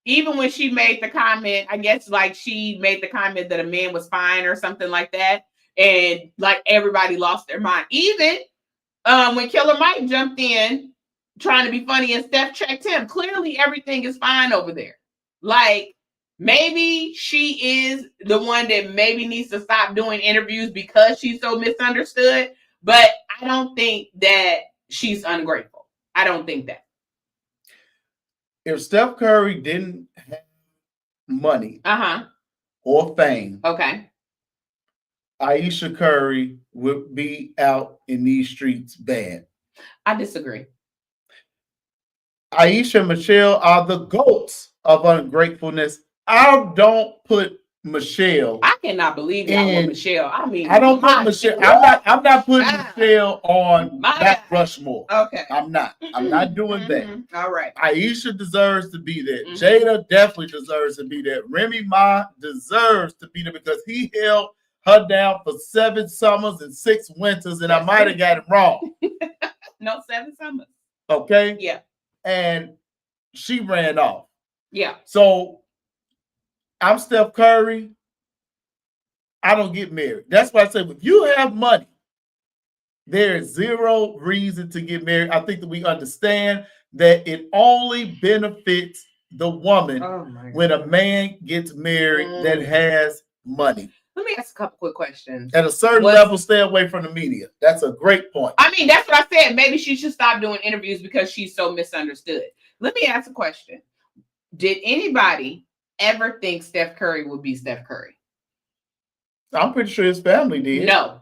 Speaker 2: even when she made the comment, I guess like she made the comment that a man was fine or something like that. And like everybody lost their mind. Even when Killer Mike jumped in trying to be funny and Steph checked him. Clearly everything is fine over there. Like, maybe she is the one that maybe needs to stop doing interviews because she's so misunderstood. But I don't think that she's ungrateful. I don't think that.
Speaker 1: If Steph Curry didn't have money or fame,
Speaker 2: okay,
Speaker 1: Ayesha Curry would be out in these streets bad.
Speaker 2: I disagree.
Speaker 1: Ayesha and Michelle are the goats of ungratefulness. I don't put Michelle.
Speaker 2: I cannot believe y'all with Michelle. I mean,
Speaker 1: I don't put Michelle. I'm not putting Michelle on Mount Rushmore.
Speaker 2: Okay,
Speaker 1: I'm not doing that.
Speaker 2: All right.
Speaker 1: Ayesha deserves to be there. Jada definitely deserves to be there. Remy Ma deserves to be there because he held her down for 7 summers and 6 winters, and I might have got it wrong.
Speaker 2: No, 7 summers.
Speaker 1: Okay.
Speaker 2: Yeah.
Speaker 1: And she ran off.
Speaker 2: Yeah.
Speaker 1: So I'm Steph Curry. I don't get married. That's why I say, if you have money, there is zero reason to get married. I think that we understand that it only benefits the woman when a man gets married that has money.
Speaker 2: Let me ask a couple quick questions.
Speaker 1: At a certain level, stay away from the media. That's a great point.
Speaker 2: I mean, that's what I said. Maybe she should stop doing interviews because she's so misunderstood. Let me ask a question. Did anybody ever think Steph Curry would be Steph Curry?
Speaker 1: I'm pretty sure his family did.
Speaker 2: No.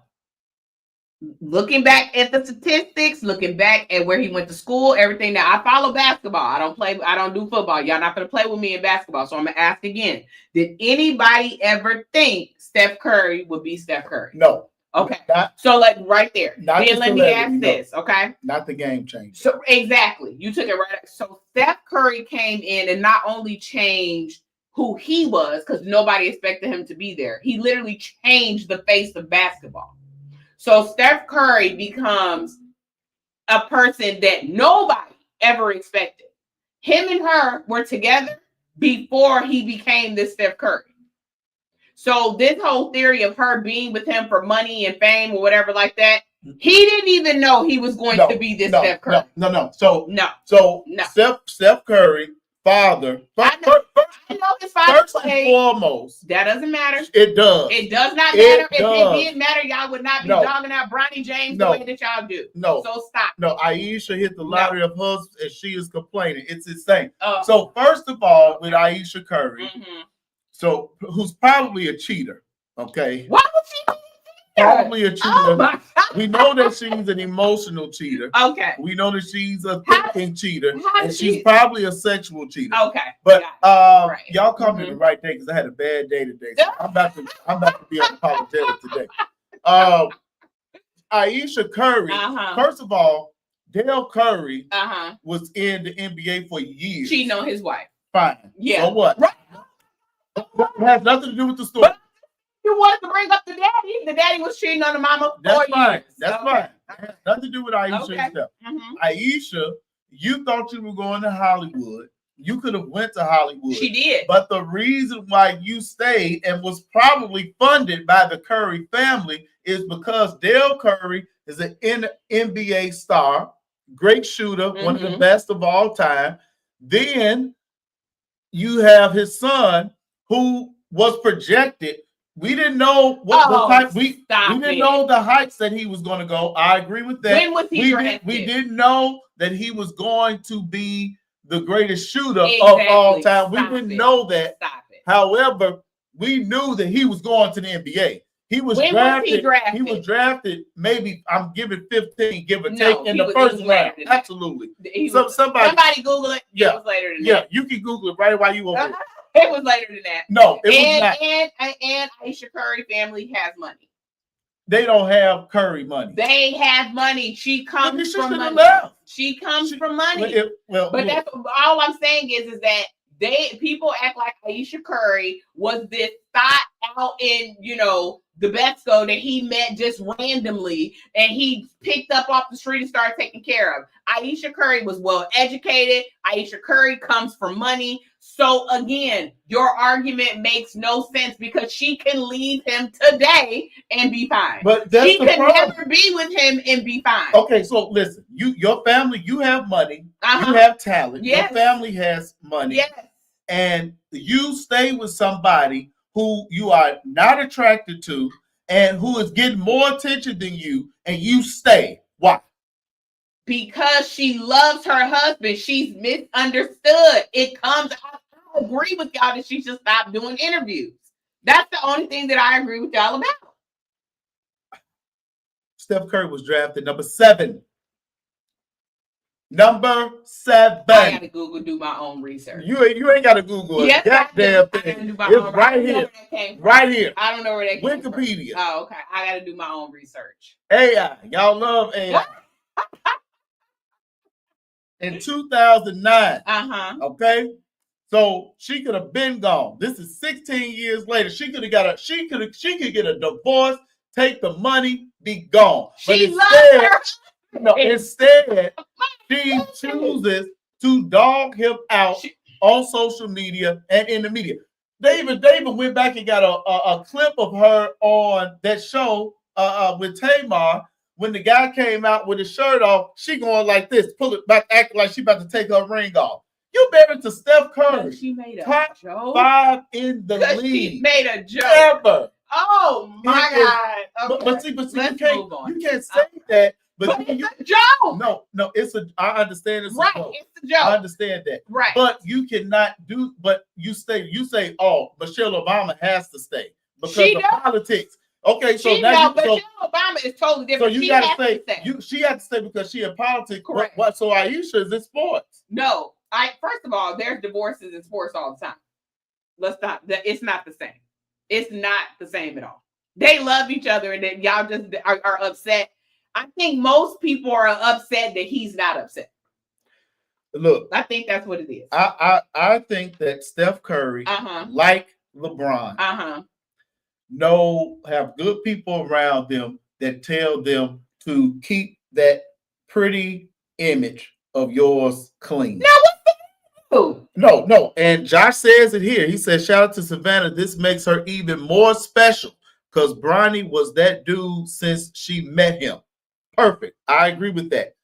Speaker 2: Looking back at the statistics, looking back at where he went to school, everything. Now, I follow basketball. I don't do football. Y'all not going to play with me in basketball. So I'm going to ask again. Did anybody ever think Steph Curry would be Steph Curry?
Speaker 1: No.
Speaker 2: Okay. So like right there.
Speaker 1: Then
Speaker 2: let me ask this, okay?
Speaker 1: Not the game changer.
Speaker 2: So exactly. You took it right. So Steph Curry came in and not only changed who he was, because nobody expected him to be there. He literally changed the face of basketball. So Steph Curry becomes a person that nobody ever expected. Him and her were together before he became this Steph Curry. So this whole theory of her being with him for money and fame or whatever like that, he didn't even know he was going to be this Steph Curry.
Speaker 1: No.
Speaker 2: So
Speaker 1: Steph Curry, father.
Speaker 2: I know his father
Speaker 1: first and foremost.
Speaker 2: That doesn't matter.
Speaker 1: It does.
Speaker 2: It does not matter. If it didn't matter, y'all would not be dogging out Bronny James the way that y'all do.
Speaker 1: No.
Speaker 2: So stop.
Speaker 1: No, Ayesha hit the lottery of husbands and she is complaining. It's insane. So first of all, with Ayesha Curry, so who's probably a cheater, okay?
Speaker 2: Why would she be
Speaker 1: probably a cheater? We know that she's an emotional cheater.
Speaker 2: Okay.
Speaker 1: We know that she's a thinking cheater. And she's probably a sexual cheater.
Speaker 2: Okay.
Speaker 1: But y'all called me the right day because I had a bad day today. So I'm about to be unapologetic today. Ayesha Curry, first of all, Dale Curry was in the NBA for years.
Speaker 2: Cheating on his wife.
Speaker 1: Fine.
Speaker 2: Yeah.
Speaker 1: So what? Right. It has nothing to do with the story.
Speaker 2: But you wanted to bring up the daddy. The daddy was cheating on the mama.
Speaker 1: That's fine. That's fine. It has nothing to do with Ayesha and stuff. Ayesha, you thought you were going to Hollywood. You could have went to Hollywood.
Speaker 2: She did.
Speaker 1: But the reason why you stayed and was probably funded by the Curry family is because Dale Curry is an NBA star, great shooter, one of the best of all time. Then you have his son, who was projected. We didn't know what the type. We didn't know the heights that he was going to go. I agree with that.
Speaker 2: When was he drafted?
Speaker 1: We didn't know that he was going to be the greatest shooter of all time. We didn't know that. However, we knew that he was going to the NBA. He was drafted. He was drafted. Maybe I'm giving 15, give or take, in the first round. Absolutely.
Speaker 2: Somebody Google it.
Speaker 1: Yeah.
Speaker 2: It was later than that.
Speaker 1: Yeah, you can Google it right while you over there.
Speaker 2: It was later than that.
Speaker 1: No, it was not.
Speaker 2: And Ayesha Curry family has money.
Speaker 1: They don't have Curry money.
Speaker 2: They have money. She comes from money. She comes from money. But that's all I'm saying is that people act like Ayesha Curry was this thought out in, the Besco that he met just randomly and he picked up off the street and started taking care of. Ayesha Curry was well educated. Ayesha Curry comes from money. So again, your argument makes no sense because she can leave him today and be fine.
Speaker 1: But that's
Speaker 2: she can never be with him and be fine.
Speaker 1: Okay, so listen, your family, you have money, you have talent, your family has money, and you stay with somebody who you are not attracted to and who is getting more attention than you, and you stay. Why?
Speaker 2: Because she loves her husband. She's misunderstood. It comes out. I agree with y'all that she should stop doing interviews. That's the only thing that I agree with y'all about.
Speaker 1: Steph Curry was drafted number 7. Number 7.
Speaker 2: I gotta do my own research.
Speaker 1: You ain't gotta Google it.
Speaker 2: Yes,
Speaker 1: goddamn thing. It's right here. Right here.
Speaker 2: I don't know where that came
Speaker 1: Wikipedia.
Speaker 2: From. Oh, okay. I gotta do my own research.
Speaker 1: AI. Y'all love AI. In 2009. Okay. So she could have been gone. This is 16 years later. She could get a divorce, take the money, be gone.
Speaker 2: She loves her.
Speaker 1: Instead, she chooses to dog him out on social media and in the media. David went back and got a clip of her on that show with Tamar. When the guy came out with his shirt off, she going like this, pull it back, acting like she about to take her ring off. You married to Steph Curry.
Speaker 2: She made a
Speaker 1: top
Speaker 2: joke.
Speaker 1: 5 in the league.
Speaker 2: She made a joke.
Speaker 1: Ever.
Speaker 2: Oh my God. Okay.
Speaker 1: But see, you can't say that. But
Speaker 2: it's a joke.
Speaker 1: No, I understand it's
Speaker 2: right.
Speaker 1: A joke.
Speaker 2: It's a joke.
Speaker 1: I understand that.
Speaker 2: Right.
Speaker 1: But you cannot you say, oh, Michelle Obama has to stay because of politics. Okay, so now
Speaker 2: Michelle Obama is totally different.
Speaker 1: So you gotta say she had to stay because she in politics.
Speaker 2: Correct.
Speaker 1: What? So Ayesha is in sports.
Speaker 2: No, first of all, there's divorces in sports all the time. Let's not. It's not the same. It's not the same at all. They love each other, and then y'all just are upset. I think most people are upset that he's not upset.
Speaker 1: Look,
Speaker 2: I think that's what it is.
Speaker 1: I think that Steph Curry, like LeBron, have good people around them that tell them to keep that pretty image of yours clean. No. And Josh says it here. He says, shout out to Savannah. This makes her even more special because Bronny was that dude since she met him. Perfect. I agree with that.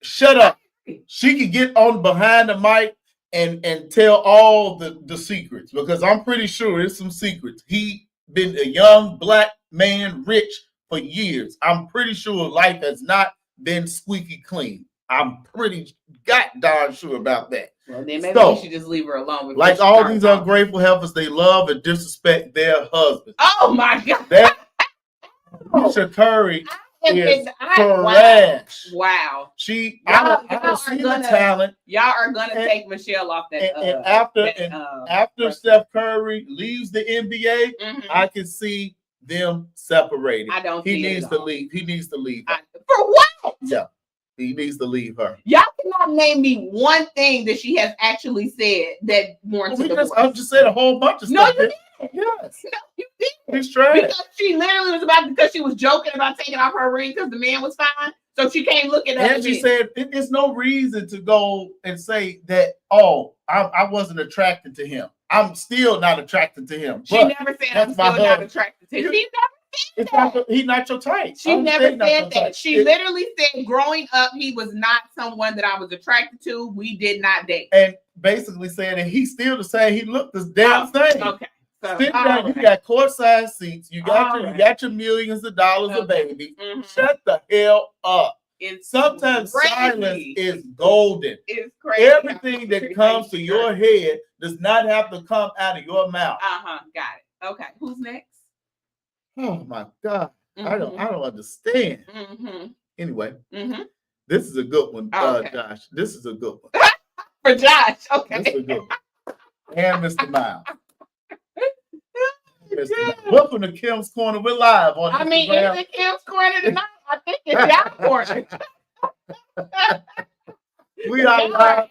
Speaker 1: Shut up. She could get on behind the mic and tell all the secrets because I'm pretty sure there's some secrets. He been a young black man rich for years. I'm pretty sure life has not been squeaky clean. I'm pretty darn sure about that.
Speaker 2: Well, then maybe we should just leave her alone.
Speaker 1: Like all these ungrateful heifers, they love and disrespect their husbands.
Speaker 2: Oh my God.
Speaker 1: That Ayesha Curry is trash.
Speaker 2: Wow.
Speaker 1: I don't see the talent.
Speaker 2: Y'all are gonna take Michelle off that.
Speaker 1: And after Steph Curry leaves the NBA, I can see them separating.
Speaker 2: I don't.
Speaker 1: He needs to leave. He needs to leave.
Speaker 2: For what?
Speaker 1: Yeah. He needs to leave her.
Speaker 2: Y'all cannot name me one thing that she has actually said that warrants a divorce.
Speaker 1: I just said a whole bunch of stuff.
Speaker 2: No, you didn't.
Speaker 1: Yes.
Speaker 2: No, you didn't.
Speaker 1: He's trash.
Speaker 2: Because she literally was because she was joking about taking off her ring because the man was fine. So she can't look at her.
Speaker 1: And she said, there's no reason to go and say that, I wasn't attracted to him. I'm still not attracted to him.
Speaker 2: She never said I'm still not attracted to him. She never
Speaker 1: he's not your type.
Speaker 2: She never said that. She literally said, growing up, he was not someone that I was attracted to. We did not date.
Speaker 1: And basically saying that he's still the same. He looked the damn same.
Speaker 2: Okay. So,
Speaker 1: sit down. You got courtside seats. You got your millions of dollars of babies. Shut the hell up. Sometimes silence is golden.
Speaker 2: It's crazy.
Speaker 1: Everything that comes to your head does not have to come out of your mouth.
Speaker 2: Got it. Okay. Who's next?
Speaker 1: Oh my God. I don't understand. Anyway, this is a good one, Josh. This is a good one.
Speaker 2: For Josh, okay.
Speaker 1: This is a good one. And Mr. Miles. Welcome to Kim's Corner. We're live on Instagram.
Speaker 2: Is it Kim's Corner tonight? I think it's y'all corner.
Speaker 1: We are live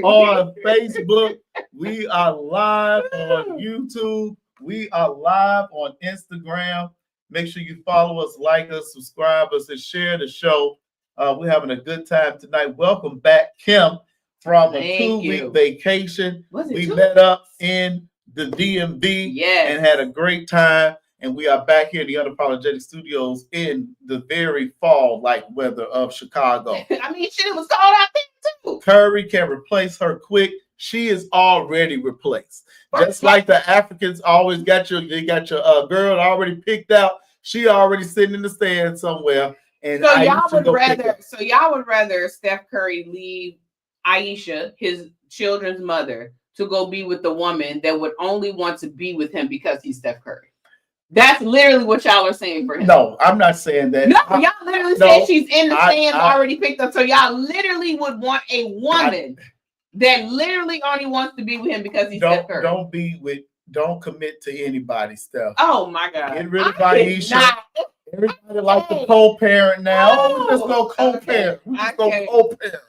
Speaker 1: on Facebook. We are live on YouTube. We are live on Instagram. Make sure you follow us, like us, subscribe us, and share the show. We're having a good time tonight. Welcome back, Kim, from a 2-week vacation. We met up in the DMV and had a great time. And we are back here in the Unapologetic Studios in the very fall-like weather of Chicago.
Speaker 2: I mean, shit, it was cold out there too.
Speaker 1: Curry can replace her quick. She is already replaced. Just like the Africans always got your girl already picked out. She already sitting in the stand somewhere. And
Speaker 2: so y'all would rather Steph Curry leave Aisha, his children's mother, to go be with the woman that would only want to be with him because he's Steph Curry. That's literally what y'all are saying for him.
Speaker 1: No, I'm not saying that.
Speaker 2: No, y'all literally said she's in the stands already picked up. So y'all literally would want a woman that literally only wants to be with him because he's Steph Curry.
Speaker 1: Don't commit to anybody, Steph.
Speaker 2: Oh my God.
Speaker 1: Get rid of Aisha. Everybody like to co-parent now. Just go co-parent. Just go co-parent.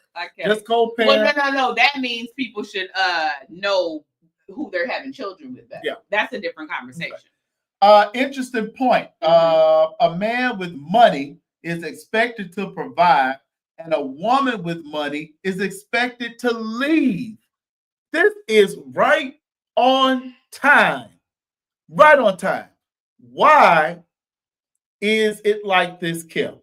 Speaker 1: Just co-parent.
Speaker 2: Well, no. That means people should know who they're having children with. Yeah. That's a different conversation.
Speaker 1: Okay. Interesting point. A man with money is expected to provide, and a woman with money is expected to leave. This is right on time. Right on time. Why is it like this, Kim?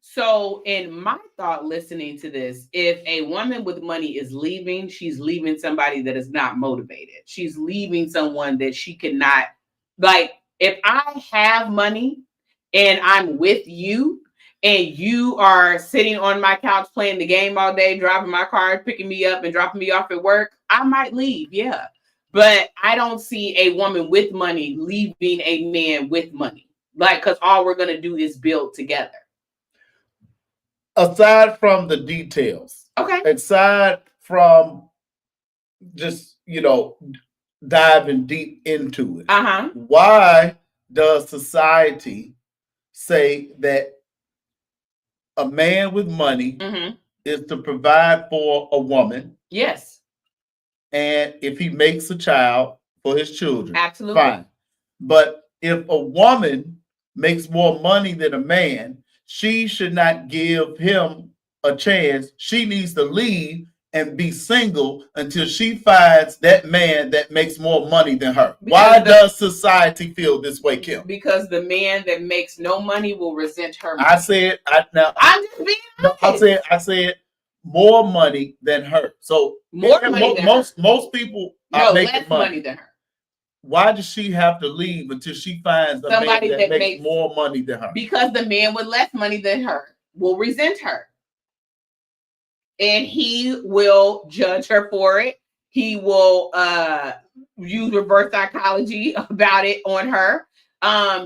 Speaker 2: So in my thought, listening to this, if a woman with money is leaving, she's leaving somebody that is not motivated. She's leaving someone that she cannot, like, if I have money and I'm with you and you are sitting on my couch playing the game all day, driving my car, picking me up and dropping me off at work, I might leave, yeah. But I don't see a woman with money leaving a man with money. Like, because all we're going to do is build together.
Speaker 1: Aside from the details.
Speaker 2: Okay.
Speaker 1: Aside from just, diving deep into it. Why does society say that a man with money is to provide for a woman?
Speaker 2: Yes.
Speaker 1: And if he makes a child for his children,
Speaker 2: absolutely
Speaker 1: fine. But if a woman makes more money than a man, she should not give him a chance. She needs to leave and be single until she finds that man that makes more money than her. Why does society feel this way, Kim?
Speaker 2: Because the man that makes no money will resent her money.
Speaker 1: I'm just being honest. I said more money than her. So most people are making
Speaker 2: less money than her.
Speaker 1: Why does she have to leave until she finds a man that makes more money than her?
Speaker 2: Because the man with less money than her will resent her. And he will judge her for it. He will use reverse psychology about it on her.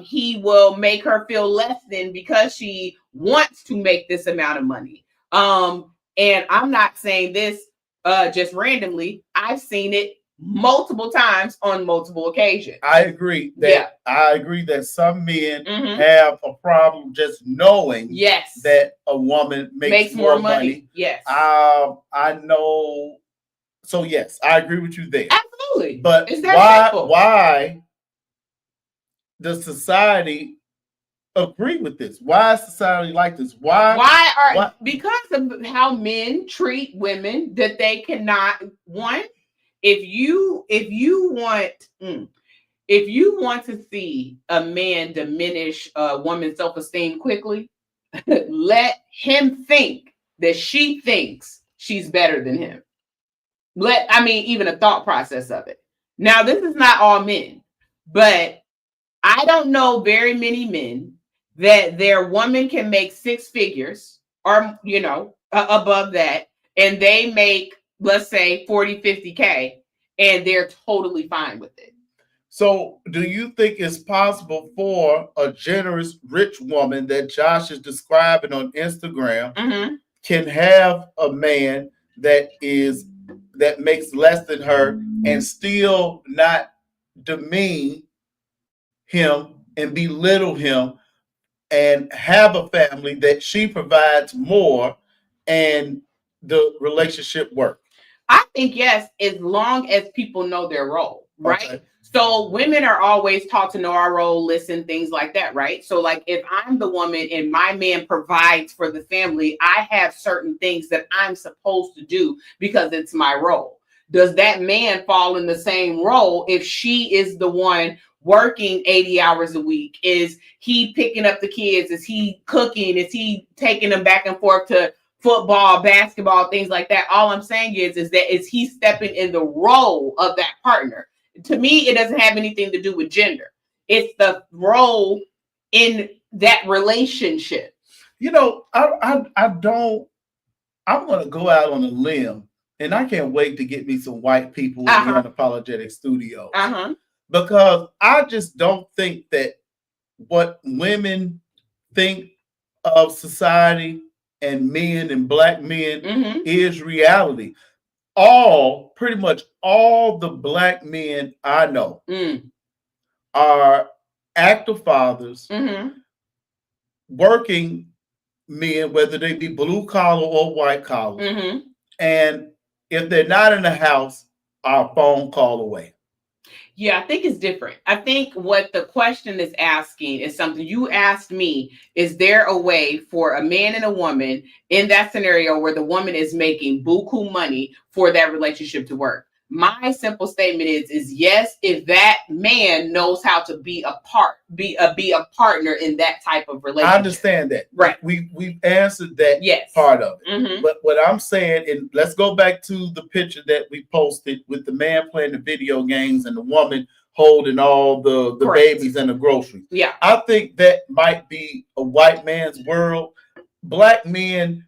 Speaker 2: He will make her feel less than because she wants to make this amount of money. And I'm not saying this just randomly. I've seen it multiple times on multiple occasions.
Speaker 1: I agree that some men have a problem just knowing that a woman makes more money.
Speaker 2: Yes.
Speaker 1: I know. So yes, I agree with you there.
Speaker 2: Absolutely.
Speaker 1: But why does society agree with this? Why is society like this?
Speaker 2: Because of how men treat women, that they cannot if you want to see a man diminish a woman's self-esteem quickly, let him think that she thinks she's better than him. Even a thought process of it. Now, this is not all men, but I don't know very many men that their woman can make 6 figures or, above that, and they make, let's say 40, 50K, and they're totally fine with it.
Speaker 1: So do you think it's possible for a generous, rich woman that Josh is describing on Instagram can have a man that makes less than her and still not demean him and belittle him and have a family that she provides more and the relationship work?
Speaker 2: I think yes, as long as people know their role, right? Okay. So women are always taught to know our role, listen, things like that, right? So like if I'm the woman and my man provides for the family, I have certain things that I'm supposed to do because it's my role. Does that man fall in the same role if she is the one working 80 hours a week? Is he picking up the kids? Is he cooking? Is he taking them back and forth to football, basketball, things like that? All I'm saying is that is he stepping in the role of that partner? To me, it doesn't have anything to do with gender. It's the role in that relationship.
Speaker 1: You know, I don't. I'm going to go out on a limb, and I can't wait to get me some white people in the Unapologetic Studios, because I just don't think that what women think of society and men and black men is reality. Pretty much all the black men I know are active fathers, working men, whether they be blue collar or white collar. And if they're not in the house, are a phone call away.
Speaker 2: Yeah, I think it's different. I think what the question is asking is something you asked me. Is there a way for a man and a woman in that scenario where the woman is making buku money for that relationship to work? My simple statement is yes, if that man knows how to be a partner in that type of relationship.
Speaker 1: I understand that.
Speaker 2: Right.
Speaker 1: We've answered that part of it. But what I'm saying, and let's go back to the picture that we posted with the man playing the video games and the woman holding all the babies and the groceries.
Speaker 2: Yeah.
Speaker 1: I think that might be a white man's world. Black men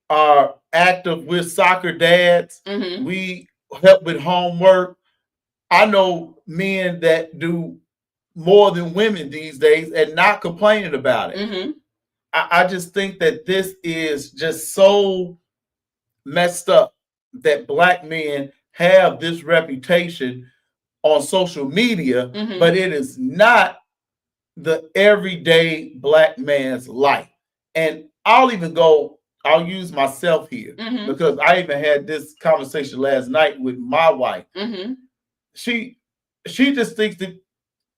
Speaker 1: are active with soccer dads. We help with homework. I know men that do more than women these days and not complaining about it. I just think that this is just so messed up that black men have this reputation on social media, but it is not the everyday black man's life. And I'll use myself here because I even had this conversation last night with my wife. She just thinks that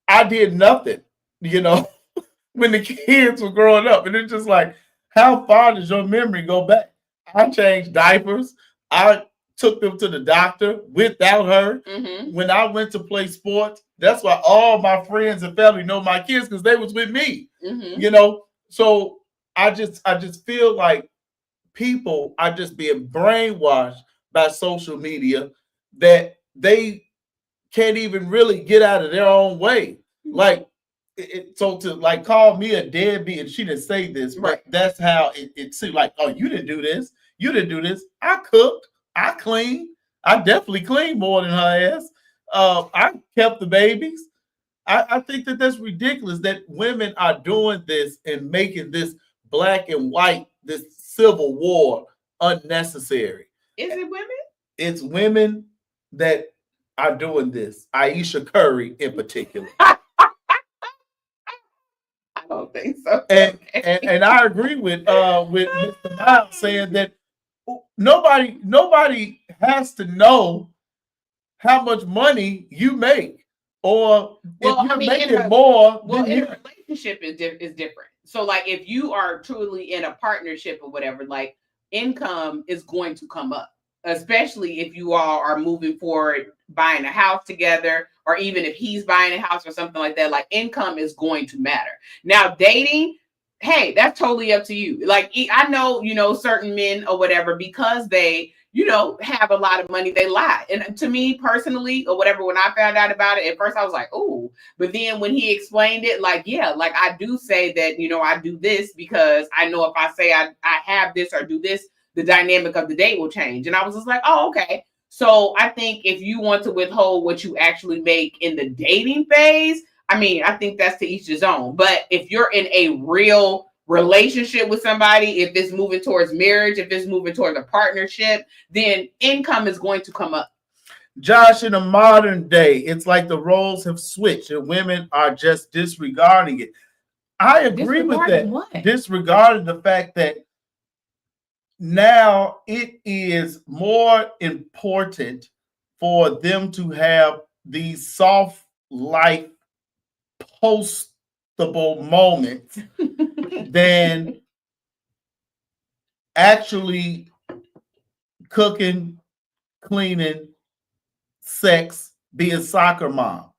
Speaker 1: I did nothing, when the kids were growing up. And it's just like, how far does your memory go back? I changed diapers. I took them to the doctor without her. When I went to play sports, that's why all my friends and family know my kids, because they was with me. So I just feel like people are just being brainwashed by social media that they can't even really get out of their own way. Like, so to like call me a deadbeat, and she didn't say this, but that's how it seemed like, oh, you didn't do this. You didn't do this. I cooked. I cleaned. I definitely cleaned more than her ass. I kept the babies. I think that that's ridiculous that women are doing this and making this black and white, this civil war, unnecessary.
Speaker 2: Is it women?
Speaker 1: It's women that are doing this. Aisha Curry in particular.
Speaker 2: I don't think so.
Speaker 1: And I agree with Mr. Miles saying that nobody has to know how much money you make, or if you're making more.
Speaker 2: Well, in a relationship is different. So like if you are truly in a partnership or whatever, like income is going to come up, especially if you all are moving forward, buying a house together, or even if he's buying a house or something like that, like income is going to matter. Now dating, hey, that's totally up to you. Like I know, certain men or whatever, because they, have a lot of money, they lie. And to me personally or whatever, when I found out about it, at first I was like, oh, but then when he explained it, like, yeah, like I do say that, I do this because I know if I say I have this or do this, the dynamic of the date will change. And I was just like, oh, okay. So I think if you want to withhold what you actually make in the dating phase, I think that's to each his own. But if you're in a real relationship with somebody, if it's moving towards marriage, if it's moving towards a partnership, then income is going to come up.
Speaker 1: Josh, in a modern day, it's like the roles have switched and women are just disregarding it. I agree with that. What? Disregarding the fact that now it is more important for them to have these soft life postable moments than actually cooking, cleaning, sex, being soccer mom.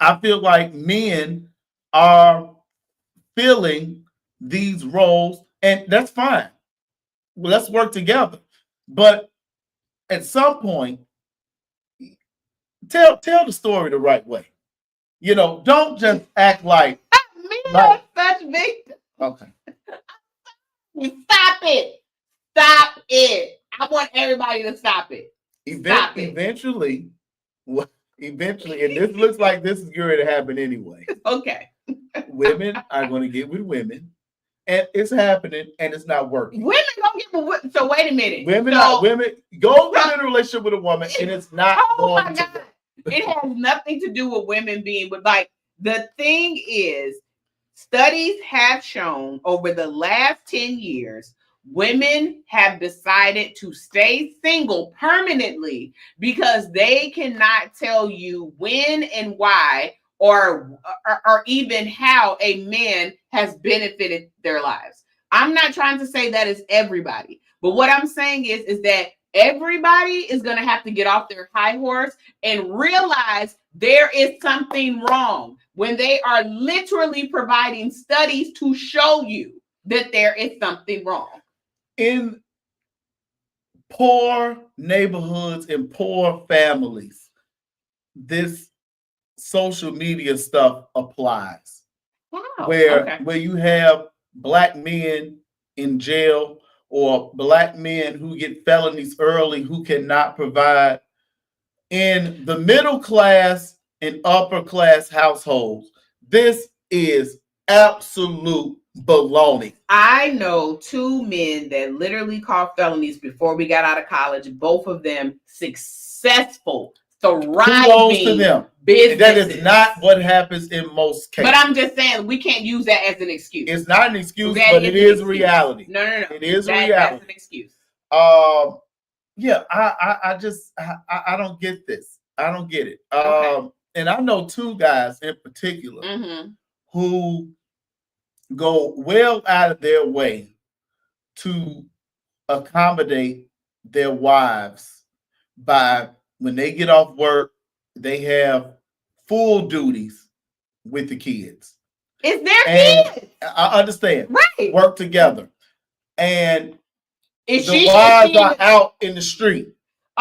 Speaker 1: I feel like men are filling these roles, and that's fine. Well, let's work together. But at some point, tell the story the right way. You know, don't just act like
Speaker 2: men are such big.
Speaker 1: Okay.
Speaker 2: Stop it. Stop it. I want everybody to stop it. Stop it.
Speaker 1: Eventually, and this looks like this is going to happen anyway.
Speaker 2: Okay.
Speaker 1: Women are going to get with women, and it's happening, and it's not working.
Speaker 2: Women don't get with. So wait a minute.
Speaker 1: Women go get in a relationship with a woman, and it's not.
Speaker 2: Oh my God! It has nothing to do with women being with. Like, the thing is, studies have shown over the last 10 years, women have decided to stay single permanently because they cannot tell you when and why or even how a man has benefited their lives. I'm not trying to say that is everybody, but what I'm saying is that everybody is going to have to get off their high horse and realize there is something wrong when they are literally providing studies to show you that there is something wrong.
Speaker 1: In poor neighborhoods and poor families, this social media stuff applies.
Speaker 2: Wow.
Speaker 1: Where you have Black men in jail or Black men who get felonies early who cannot provide. In the middle class and upper class households, this is absolute baloney.
Speaker 2: I know 2 men that literally caught felonies before we got out of college, both of them successful, thriving
Speaker 1: to them.
Speaker 2: Businesses.
Speaker 1: That is not what happens in most cases.
Speaker 2: But I'm just saying, we can't use that as an excuse.
Speaker 1: It's not an excuse, but it is reality.
Speaker 2: No.
Speaker 1: It is reality.
Speaker 2: That's an excuse.
Speaker 1: Yeah, I don't get this. I don't get it.
Speaker 2: Okay.
Speaker 1: And I know 2 guys in particular who go well out of their way to accommodate their wives by when they get off work, they have full duties with the kids.
Speaker 2: It's their kids.
Speaker 1: I understand.
Speaker 2: Right.
Speaker 1: Work together. And
Speaker 2: the
Speaker 1: wives are out in the street.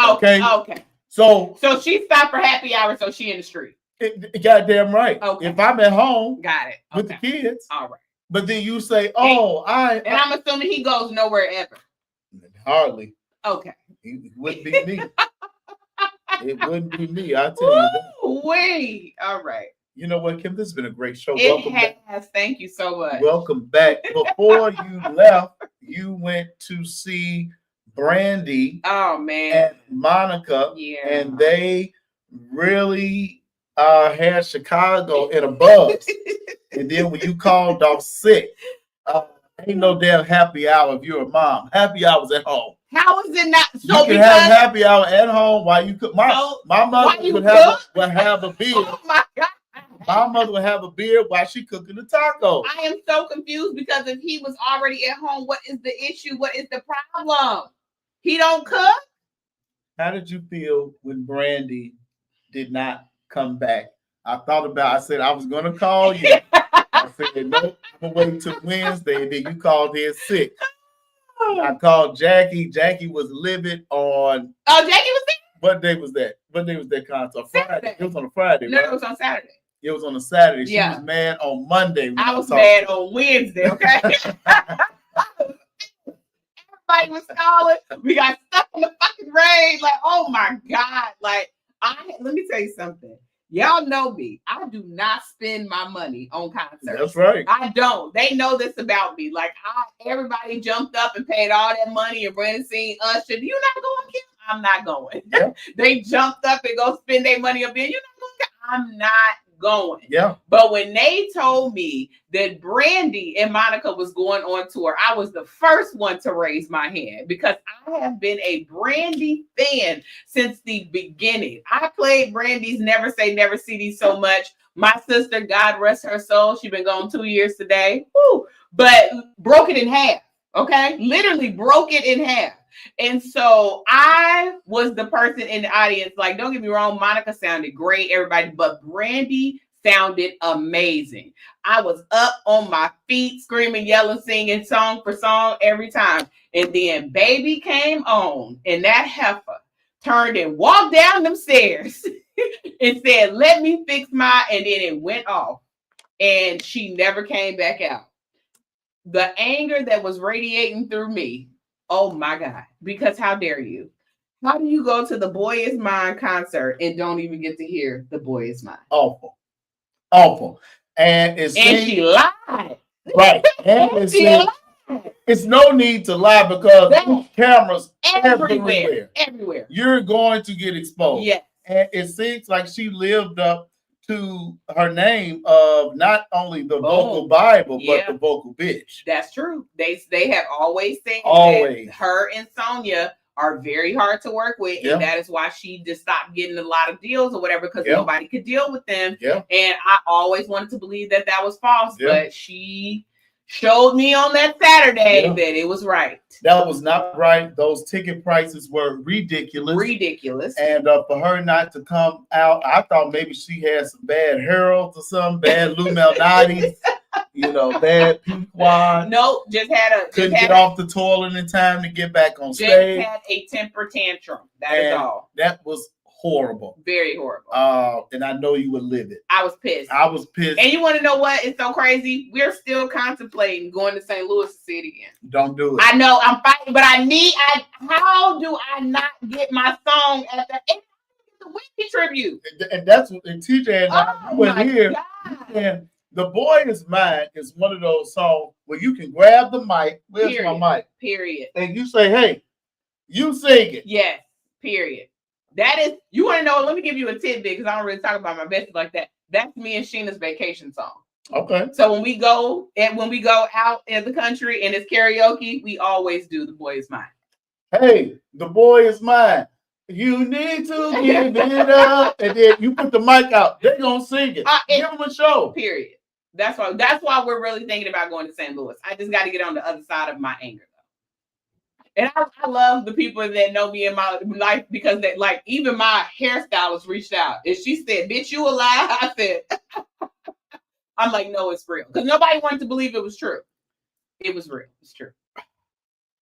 Speaker 2: Okay. So she stopped for happy hour, so she in the street.
Speaker 1: Goddamn right.
Speaker 2: Okay.
Speaker 1: If I'm at home,
Speaker 2: got it.
Speaker 1: with the kids.
Speaker 2: All right.
Speaker 1: But then you say,
Speaker 2: and I'm assuming he goes nowhere ever.
Speaker 1: Hardly.
Speaker 2: Okay.
Speaker 1: It wouldn't be me. It wouldn't be me. I'll tell you that.
Speaker 2: Wait. All right.
Speaker 1: You know what, Kim? This has been a great show.
Speaker 2: Welcome back. Thank you so much.
Speaker 1: Welcome back. Before you left, you went to see Brandy.
Speaker 2: Oh man.
Speaker 1: And Monica.
Speaker 2: Yeah.
Speaker 1: And they really had Chicago in a buzz. And then when you called off sick, ain't no damn happy hour if you're a mom. Happy hour's at home.
Speaker 2: How is it not?
Speaker 1: So you can have happy hour at home while you cook. My mother would have a beer.
Speaker 2: Oh my God.
Speaker 1: My mother would have a beer while she cooking the tacos.
Speaker 2: I am so confused because if he was already at home, what is the issue? What is the problem? He don't cook?
Speaker 1: How did you feel when Brandy did not come back? I said I was going to call you. I said, nope, I'm going to wait till Wednesday. And then you called in sick. I called Jackie. Jackie was livid on.
Speaker 2: Oh, Jackie was sick?
Speaker 1: What day was that? What day was that concert? Friday. It was on a Friday.
Speaker 2: No, right? It was on Saturday.
Speaker 1: It was on a Saturday. She was mad on Monday.
Speaker 2: I was mad on Wednesday, okay? Everybody was calling. We got stuck in the fucking rain. Like, oh my God. Like, let me tell you something. Y'all know me. I do not spend my money on concerts.
Speaker 1: That's right.
Speaker 2: I don't. They know this about me. Like, everybody jumped up and paid all that money and went and seen Usher. You not going, Kim? I'm not going. Yeah. They jumped up and go spend their money up there. You're not going. I'm not going.
Speaker 1: Yeah.
Speaker 2: But when they told me that Brandy and Monica was going on tour, I was the first one to raise my hand because I have been a Brandy fan since the beginning. I played Brandy's Never Say Never CD so much. My sister, God rest her soul, she's been gone 2 years today. Woo, but broke it in half. Okay, literally broke it in half. And so I was the person in the audience, like, don't get me wrong, Monica sounded great, everybody, but Brandy sounded amazing. I was up on my feet, screaming, yelling, singing song for song every time. And then Baby came on, and that heifer turned and walked down them stairs and said, let me fix my, and then it went off. And she never came back out. The anger that was radiating through me, oh my God, because how dare you? How do you go to the Boy Is Mine concert and don't even get to hear the Boy Is Mine?
Speaker 1: Awful. Awful. And
Speaker 2: she lied.
Speaker 1: Right. And it's no need to lie because cameras everywhere.
Speaker 2: Everywhere.
Speaker 1: You're going to get exposed.
Speaker 2: Yes.
Speaker 1: And it seems like she lived up to her name of not only the vocal Bible, but the vocal bitch.
Speaker 2: That's true. They have always said that her and Sonia are very hard to work with, and that is why she just stopped getting a lot of deals or whatever, because nobody could deal with them. And I always wanted to believe that was false, but she showed me on that Saturday that it was right.
Speaker 1: That was not right. Those ticket prices were ridiculous. And for her not to come out, I thought maybe she had some bad Harold or some bad Lou Malnati, bad Pequod.
Speaker 2: Nope,
Speaker 1: couldn't get off the toilet in time to get back on stage.
Speaker 2: Just had a temper tantrum. That is all.
Speaker 1: That was horrible.
Speaker 2: Very horrible.
Speaker 1: And I know you would live it.
Speaker 2: I was pissed.
Speaker 1: And
Speaker 2: you want to know what? It's so crazy. We're still contemplating going to St. Louis to see it again.
Speaker 1: Don't do it.
Speaker 2: I know I'm fighting, but how do I not get my song at the Whitney tribute?
Speaker 1: And that's what TJ and I went here. And The Boy Is Mine is one of those songs where you can grab the mic. Where's my mic?
Speaker 2: Period.
Speaker 1: And you say, hey, you sing it.
Speaker 2: Yes. Period. That is, you want to know, let me give you a tidbit because I don't really talk about my bestie like that. That's me and Sheena's vacation song.
Speaker 1: Okay.
Speaker 2: So when we go out in the country and it's karaoke, we always do The Boy Is Mine.
Speaker 1: Hey, The Boy Is Mine. You need to give it up. And then you put the mic out. They're going to sing it. Give them a show.
Speaker 2: Period. That's why we're really thinking about going to St. Louis. I just got to get on the other side of my anger. And I love the people that know me in my life because even my hairstylist reached out and she said, bitch, you a lie? I said, I'm like, no, it's real. Because nobody wanted to believe it was true. It was real. It's true.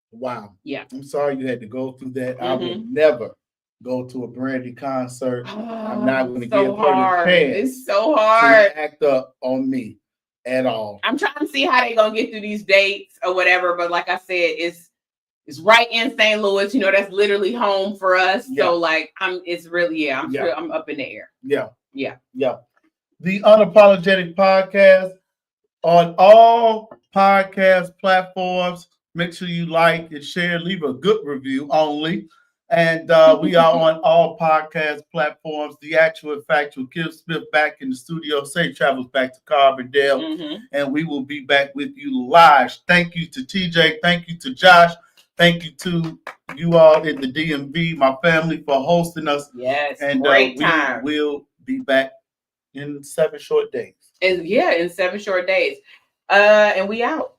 Speaker 1: Wow.
Speaker 2: Yeah.
Speaker 1: I'm sorry you had to go through that. I would never go to a Brandy concert. I'm not going to give her the chance.
Speaker 2: It's so hard
Speaker 1: to act up on me at all.
Speaker 2: I'm trying to see how they're going to get through these dates or whatever. But like I said, it's right in St. Louis, that's literally home for us. Yeah. So I'm up in the air.
Speaker 1: Yeah.
Speaker 2: Yeah.
Speaker 1: The Unapologetic Podcast on all podcast platforms. Make sure you like and share, leave a good review only. And we are on all podcast platforms. The Actual and Factual. Kim Smith back in the studio. Safe travels back to Carbondale. And we will be back with you live. Thank you to TJ. Thank you to Josh. Thank you to you all in the DMV, my family, for hosting us.
Speaker 2: Yes,
Speaker 1: and
Speaker 2: great time.
Speaker 1: We will be back in 7 short days.
Speaker 2: In 7 short days. And we out.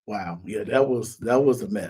Speaker 1: Wow. Yeah, that was a mess.